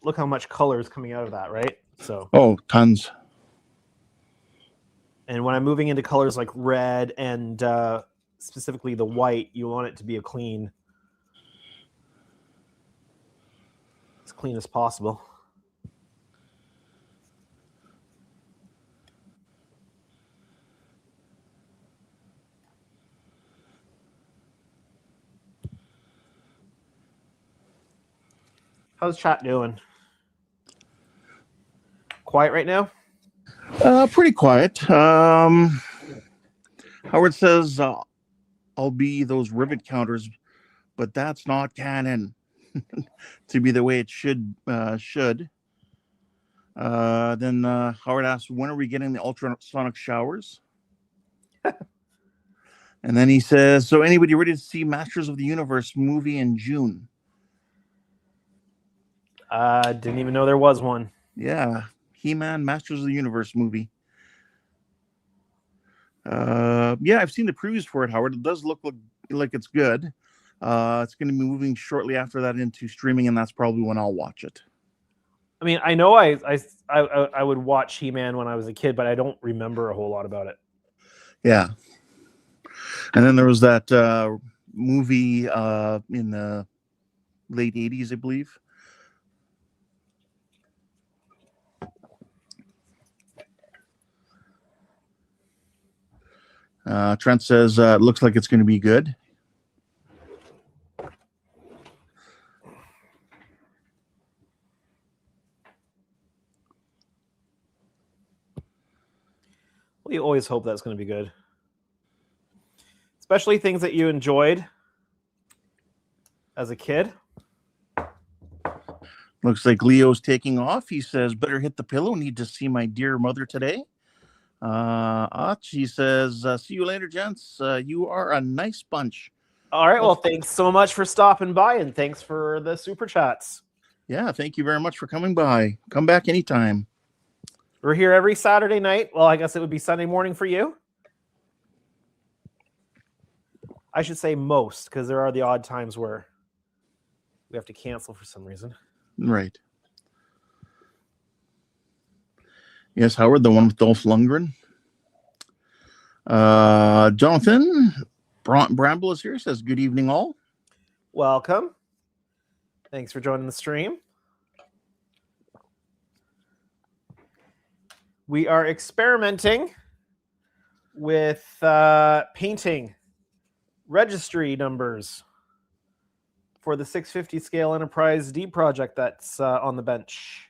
color is coming out of that, right? So tons. And when I'm moving into colors like red and specifically the white, you want it to be as clean as possible. How's chat doing? Quiet right now? Pretty quiet. Howard says, I'll be those rivet counters, but that's not canon to be the way it should. Then Howard asks, when are we getting the ultrasonic showers? And then he says, so anybody ready to see Masters of the Universe movie in June? Didn't even know there was one. Yeah. He-Man Masters of the Universe movie. I've seen the previews for it, Howard. It does look like it's good. It's going to be moving shortly after that into streaming, and that's probably when I'll watch it. I mean, I know I would watch He-Man when I was a kid, but I don't remember a whole lot about it. Yeah. And then there was that movie in the late 80s, I believe. Trent says, it looks like it's going to be good. Well, you always hope that's going to be good. Especially things that you enjoyed as a kid. Looks like Leo's taking off. He says, better hit the pillow. Need to see my dear mother today. She says, see you later, gents. You are a nice bunch. All right. Well, thanks so much for stopping by, and thanks for the super chats. Yeah, thank you very much for coming by. Come back anytime. We're here every Saturday night. Well, I guess it would be Sunday morning for you. I should say most, because there are the odd times where we have to cancel for some reason. Right. Yes, Howard, the one with Dolph Lundgren. Jonathan Bramble is here. Says, good evening, all. Welcome. Thanks for joining the stream. We are experimenting with painting registry numbers for the 650 scale Enterprise D project that's on the bench.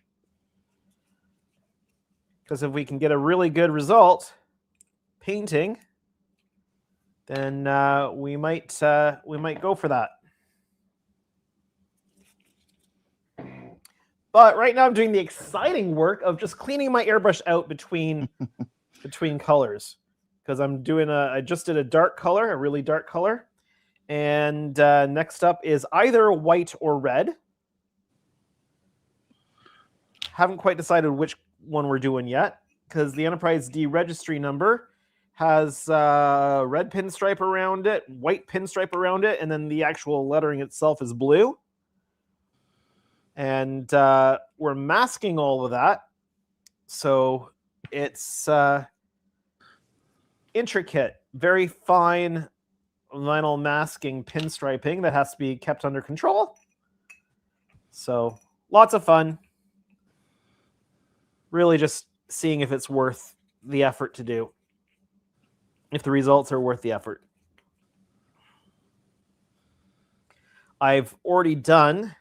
Because if we can get a really good result painting, then we might go for that. But right now I'm doing the exciting work of just cleaning my airbrush out between colors, because I just did a dark color, a really dark color, and next up is either white or red. Haven't quite decided which one we're doing yet, because the Enterprise D registry number has red pinstripe around it, white pinstripe around it, and then the actual lettering itself is blue. And we're masking all of that, so it's intricate, very fine vinyl masking pinstriping that has to be kept under control. So lots of fun. Really just seeing if it's worth the effort to do, if the results are worth the effort. I've already done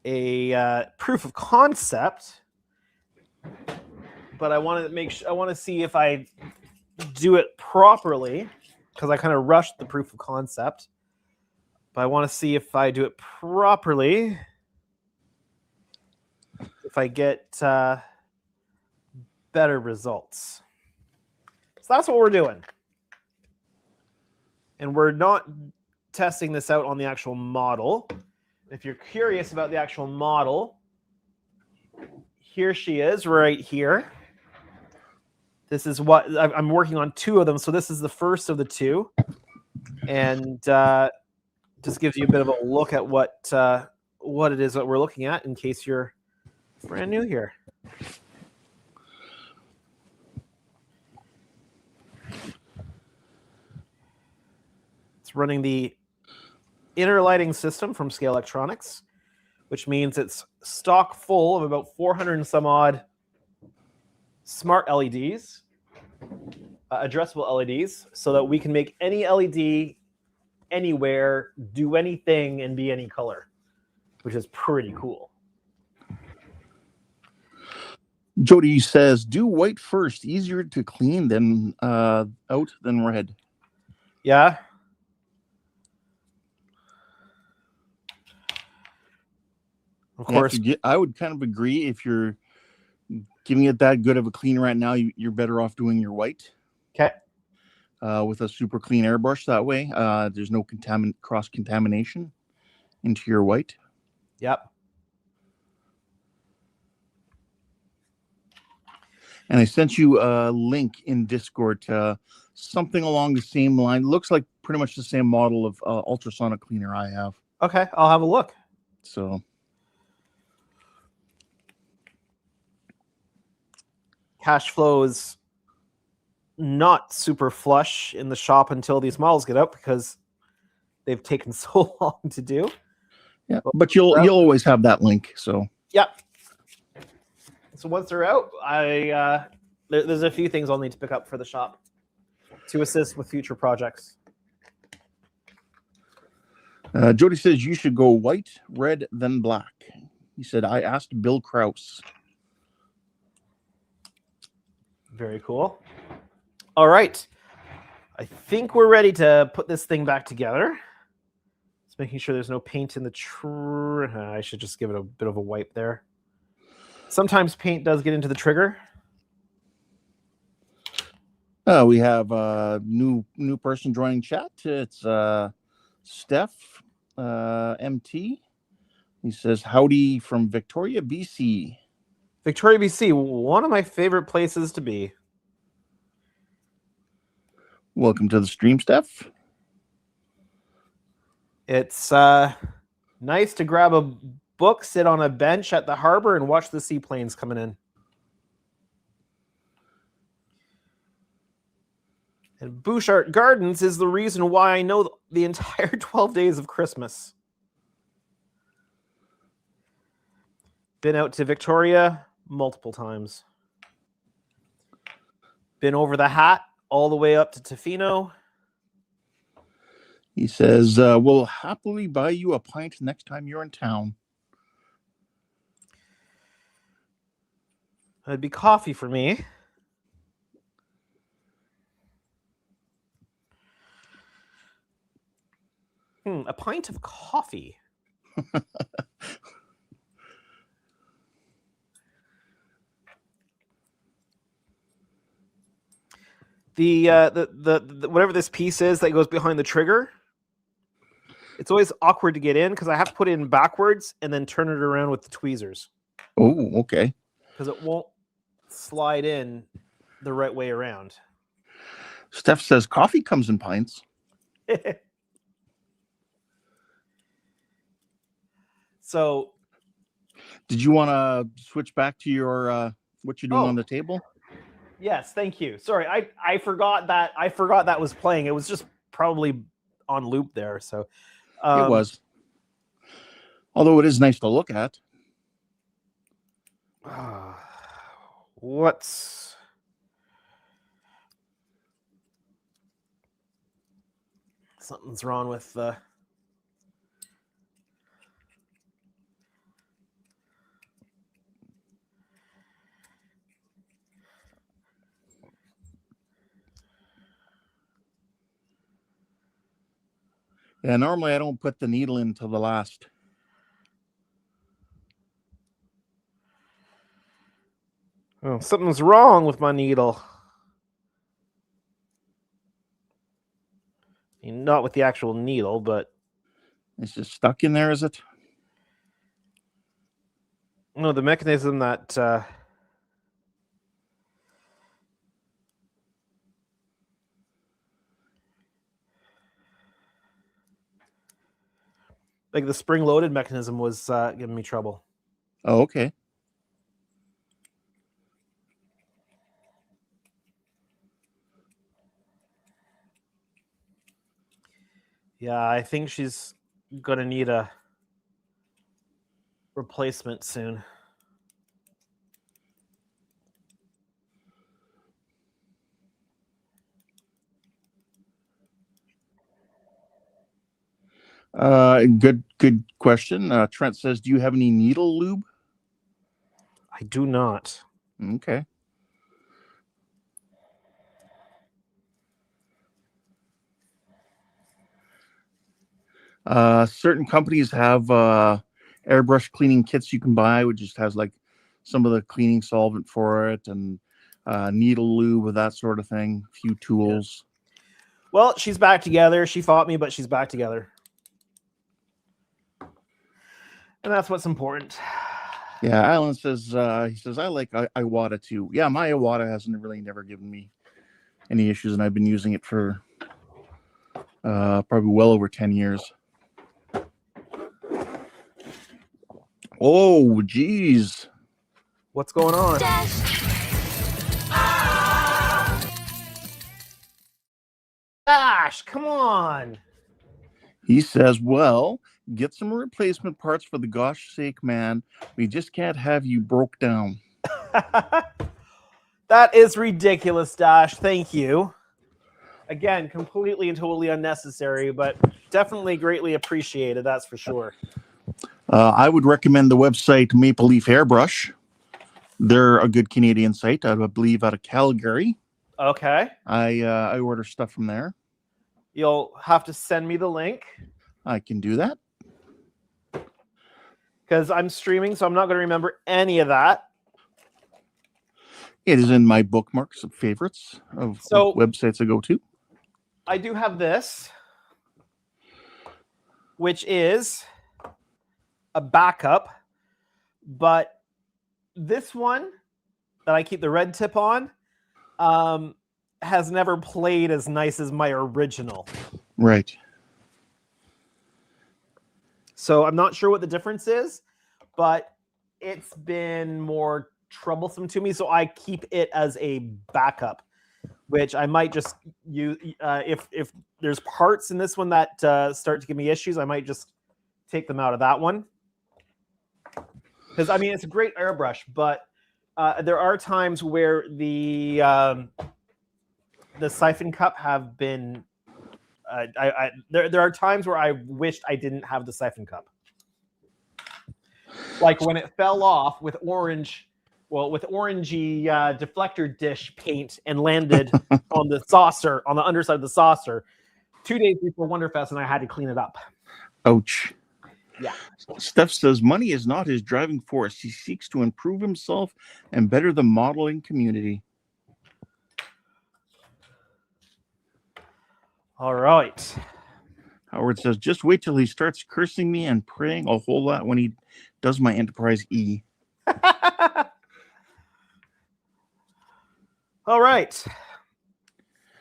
a proof of concept, but I want to see if I do it properly, because I kind of rushed the proof of concept. But I want to see if I do it properly, if I get better results. So that's what we're doing, and we're not testing this out on the actual model. If you're curious about the actual model, here she is right here. This is what I'm working on, 2 of them. So this is the first of the 2. And just gives you a bit of a look at what it is that we're looking at, in case you're brand new here. It's running the inner lighting system from Scale Electronics, which means it's stock full of about 400 and some odd smart LEDs, addressable LEDs, so that we can make any LED anywhere, do anything, and be any color, which is pretty cool. Jody says, do white first. Easier to clean than out than red. Yeah. Of course. I would kind of agree. If you're giving it that good of a clean right now, you're better off doing your white. Okay. With a super clean airbrush. That way, there's no cross-contamination into your white. Yep. And I sent you a link in Discord to something along the same line. Looks like pretty much the same model of ultrasonic cleaner I have. Okay, I'll have a look. So cash flow is not super flush in the shop until these models get out because they've taken so long to do. Yeah, but you'll always have that link. So yeah. So once they're out, there's a few things I'll need to pick up for the shop to assist with future projects. Jody says you should go white, red, then black. He said, I asked Bill Krause. Very cool. All right. I think we're ready to put this thing back together. Just making sure there's no paint in the I should just give it a bit of a wipe there. Sometimes paint does get into the trigger. We have a new person joining chat. It's Steph MT. He says, howdy from Victoria, BC. Victoria, BC, one of my favorite places to be. Welcome to the stream, Steph. It's nice to grab a book, sit on a bench at the harbor, and watch the seaplanes coming in. And Bouchard Gardens is the reason why I know the entire 12 days of Christmas. Been out to Victoria multiple times. Been over the Hat all the way up to Tofino. He says, we'll happily buy you a pint next time you're in town. It'd be coffee for me. A pint of coffee. The whatever this piece is that goes behind the trigger, it's always awkward to get in because I have to put it in backwards and then turn it around with the tweezers. Oh, okay. Because it won't slide in the right way around. Steph says coffee comes in pints. So, did you want to switch back to your what you're doing on the table? Yes, thank you. Sorry, I forgot that. I forgot that was playing. It was just probably on loop there. So it was. Although it is nice to look at. Something's wrong with the. Yeah, normally I don't put the needle in till the last. Oh, something's wrong with my needle. I mean, not with the actual needle, but it's just stuck in there, is it? No, the mechanism that like the spring-loaded mechanism was giving me trouble. Oh, okay. Yeah, I think she's gonna need a replacement soon. Good question. Trent says, do you have any needle lube? I do not. Okay. Certain companies have airbrush cleaning kits you can buy, which just has like some of the cleaning solvent for it and needle lube with that sort of thing. A few tools. Yeah. Well, she's back together. She fought me, but she's back together. And that's what's important. Yeah, Alan says, he says, I like Iwata too. Yeah, my Iwata hasn't really never given me any issues, and I've been using it for probably well over 10 years. Oh, geez. What's going on? Dash, come on. He says, well, get some replacement parts for the gosh sake, man. We just can't have you broke down. That is ridiculous, Dash. Thank you. Again, completely and totally unnecessary, but definitely greatly appreciated, that's for sure. I would recommend the website Maple Leaf Airbrush. They're a good Canadian site, I believe, out of Calgary. Okay. I order stuff from there. You'll have to send me the link. I can do that. Because I'm streaming, so I'm not going to remember any of that. It is in my bookmarks of favorites of websites I go to. I do have this, which is a backup, but this one that I keep the red tip on has never played as nice as my original. Right. So I'm not sure what the difference is, but it's been more troublesome to me. So I keep it as a backup, which I might just use. If there's parts in this one that start to give me issues, I might just take them out of that one. Because, I mean, it's a great airbrush, but there are times where the siphon cup have been... there are times where I wished I didn't have the siphon cup. Like when it fell off with orangey deflector dish paint and landed on the saucer, on the underside of the saucer, 2 days before Wonderfest, and I had to clean it up. Ouch. Yeah. Steph says money is not his driving force. He seeks to improve himself and better the modeling community. All right. Howard says, just wait till he starts cursing me and praying a whole lot when he does my Enterprise E. All right.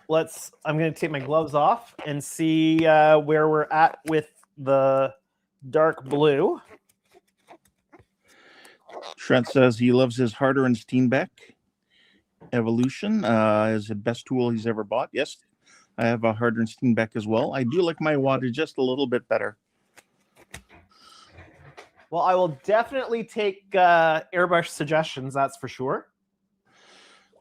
I'm going to take my gloves off and see where we're at with the dark blue. Trent says he loves his Harder and Steenbeck Evolution is the best tool he's ever bought. Yes, I have a Harder and Steenbeck as well. I do like my water just a little bit better. Well, I will definitely take airbrush suggestions, that's for sure.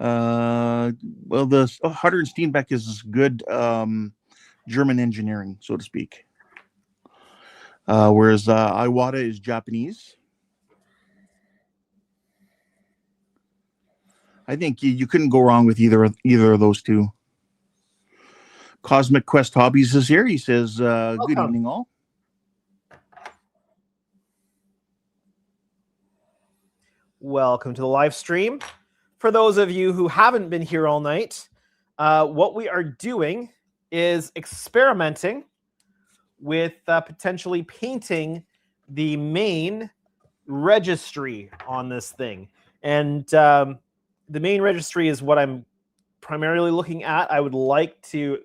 Well, the Harder and Steenbeck is good German engineering, so to speak. Whereas Iwata is Japanese. I think you couldn't go wrong with either of those two. Cosmic Quest Hobbies is here. He says, good evening, all. Welcome to the live stream. For those of you who haven't been here all night, what we are doing is experimenting with potentially painting the main registry on this thing. And the main registry is what I'm primarily looking at. I would like to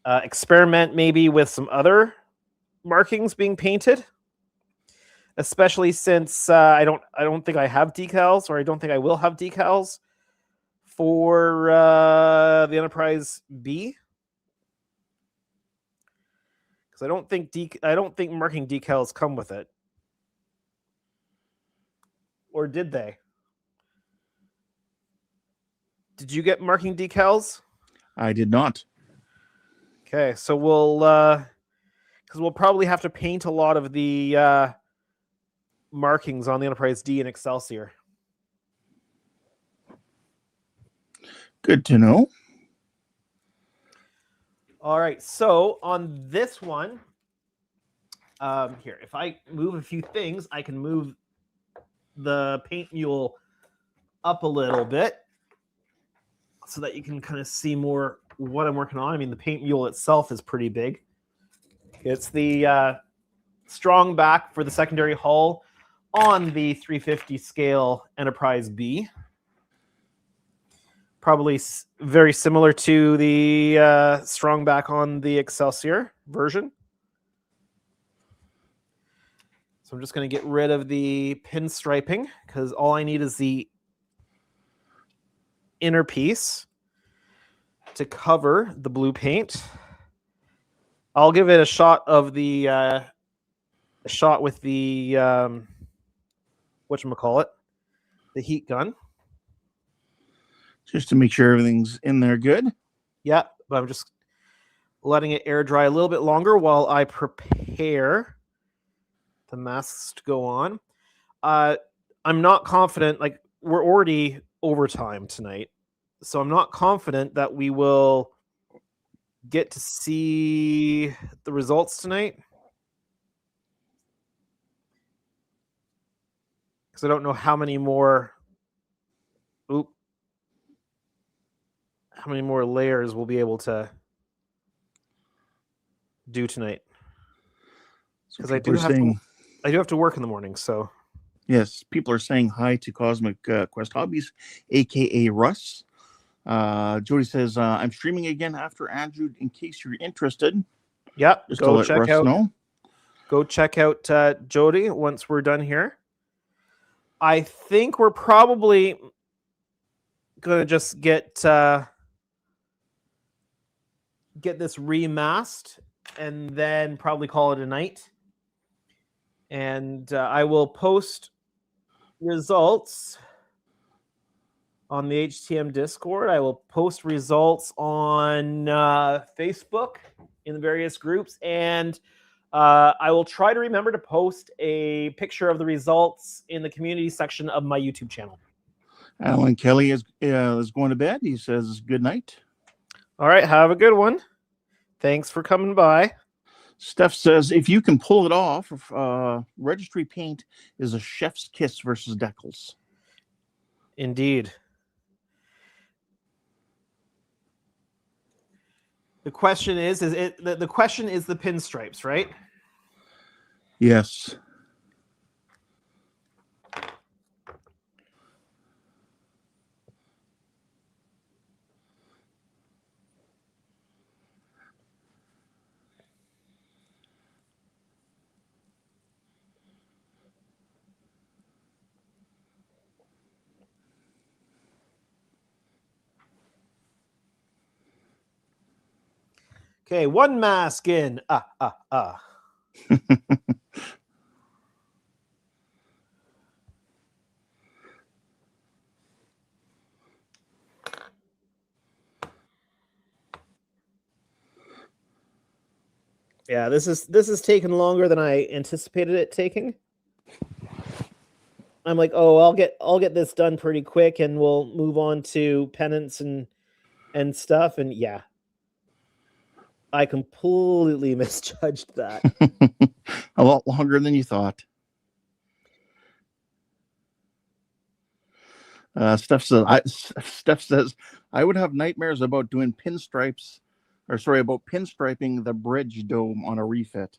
experiment maybe with some other markings being painted, especially since I don't think I have decals, or I don't think I will have decals for the Enterprise B. I don't think marking decals come with it. Or did they? Did you get marking decals? I did not. Okay, so we'll probably have to paint a lot of the markings on the Enterprise D and Excelsior. Good to know. All right, so on this one, here, if I move a few things, I can move the paint mule up a little bit so that you can kind of see more what I'm working on. I mean, the paint mule itself is pretty big. It's the strong back for the secondary hull on the 350 scale Enterprise B. Probably very similar to the strong back on the Excelsior version. So I'm just going to get rid of the pinstriping because all I need is the inner piece to cover the blue paint. I'll give it a shot of the shot with the whatchamacallit, the heat gun. Just to make sure everything's in there good. Yeah, but I'm just letting it air dry a little bit longer while I prepare the masks to go on. I'm not confident, like we're already overtime tonight, so I'm not confident that we will get to see the results tonight. Because I don't know how many more layers we'll be able to do tonight. Because I do have to work in the morning, so yes, people are saying hi to Cosmic Quest Hobbies, aka Russ. Jody says, I'm streaming again after Andrew in case you're interested. Yep, just to let Russ know. Go check out Jody once we're done here. I think we're probably gonna just get this remasked and then probably call it a night. And I will post results on the HTM Discord. I will post results on Facebook in the various groups, and I will try to remember to post a picture of the results in the community section of my YouTube channel. Alan Kelly is going to bed. He says good night. All right, have a good one. Thanks for coming by. Steph says, if you can pull it off, registry paint is a chef's kiss versus decals. Indeed. The question is the question is the pinstripes, right? Yes. Okay, one mask in. Yeah, this is taking longer than I anticipated it taking. I'm like, oh, I'll get this done pretty quick, and we'll move on to penance and stuff. And yeah, I completely misjudged that. A lot longer than you thought. Steph says, I would have nightmares about doing pinstriping the bridge dome on a refit.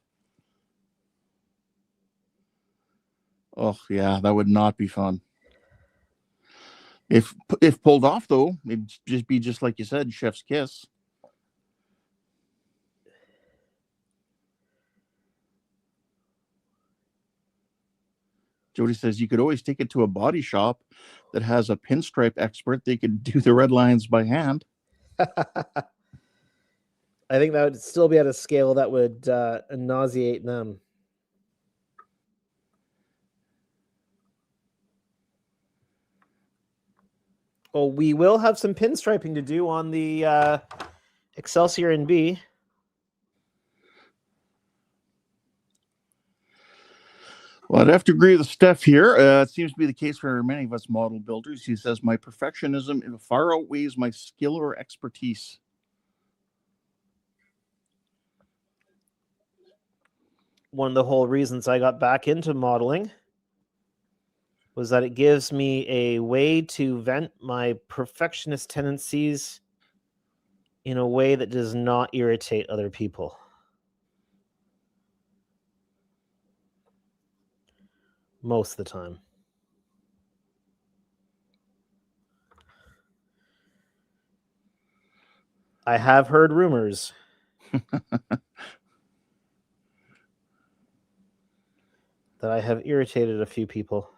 Oh yeah, that would not be fun. If pulled off though, it'd just be just like you said, chef's kiss. Jody says you could always take it to a body shop that has a pinstripe expert. They could do the red lines by hand. I think that would still be at a scale that would nauseate them. Well, we will have some pinstriping to do on the Excelsior NB. Well, I'd have to agree with Steph here. It seems to be the case for many of us model builders. He says, my perfectionism far outweighs my skill or expertise. One of the whole reasons I got back into modeling was that it gives me a way to vent my perfectionist tendencies in a way that does not irritate other people. Most of the time. I have heard rumors that I have irritated a few people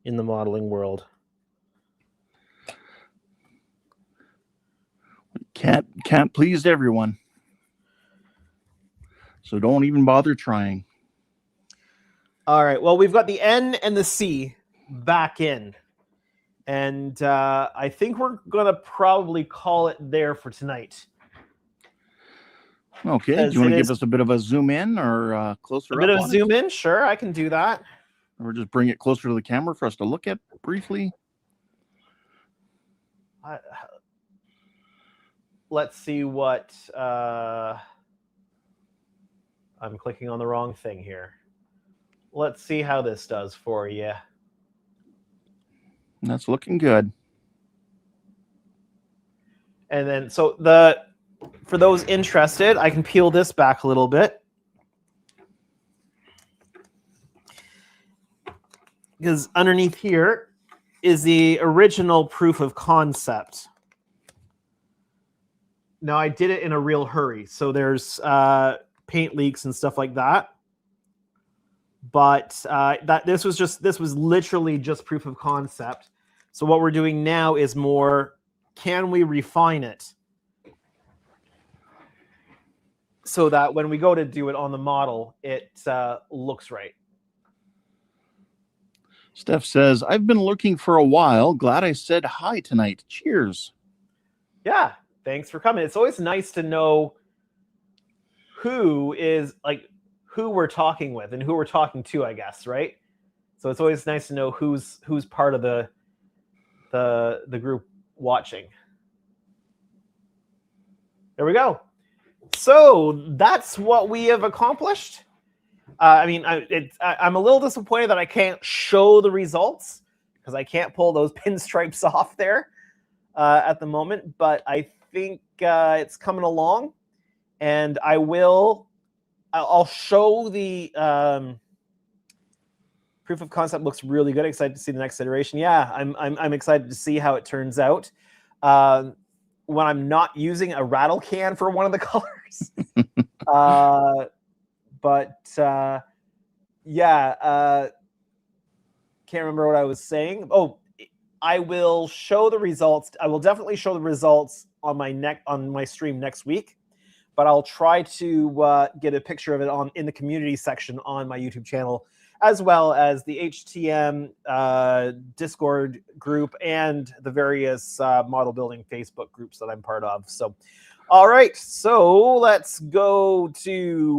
in the modeling world. Can't please everyone. So don't even bother trying. All right. Well, we've got the N and the C back in. And I think we're going to probably call it there for tonight. Okay. Do you want to give us a bit of a zoom in or closer up? A bit of a zoom in? Sure, I can do that. Or just bring it closer to the camera for us to look at briefly. Let's see what... I'm clicking on the wrong thing here. Let's see how this does for you. That's looking good. And then, so for those interested, I can peel this back a little bit. Because underneath here is the original proof of concept. Now, I did it in a real hurry. So there's paint leaks and stuff like that. But this was literally just proof of concept. So what we're doing now is more, can we refine it? So that when we go to do it on the model, it looks right. Steph says, I've been looking for a while. Glad I said hi tonight. Cheers. Yeah, thanks for coming. It's always nice to know who we're talking with and who we're talking to, I guess, right? So it's always nice to know who's part of the group watching. There we go. So that's what we have accomplished. I'm a little disappointed that I can't show the results because I can't pull those pinstripes off there at the moment. But I think it's coming along, and I'll show the proof of concept. Looks really good. Excited to see the next iteration. Yeah, I'm excited to see how it turns out. When I'm not using a rattle can for one of the colors. Can't remember what I was saying. Oh, I will show the results. I will definitely show the results on my stream next week, but I'll try to get a picture of it in the community section on my YouTube channel, as well as the HTM Discord group and the various model building Facebook groups that I'm part of. So, all right, so let's go to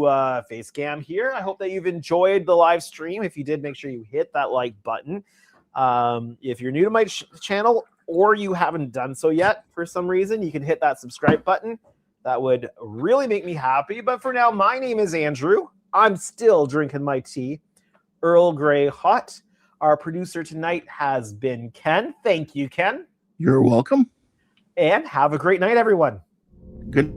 Facecam here. I hope that you've enjoyed the live stream. If you did, make sure you hit that like button. If you're new to my channel or you haven't done so yet for some reason, you can hit that subscribe button. That would really make me happy. But for now, my name is Andrew. I'm still drinking my tea, Earl Grey hot. Our producer tonight has been Ken. Thank you, Ken. You're welcome. And have a great night, everyone. Good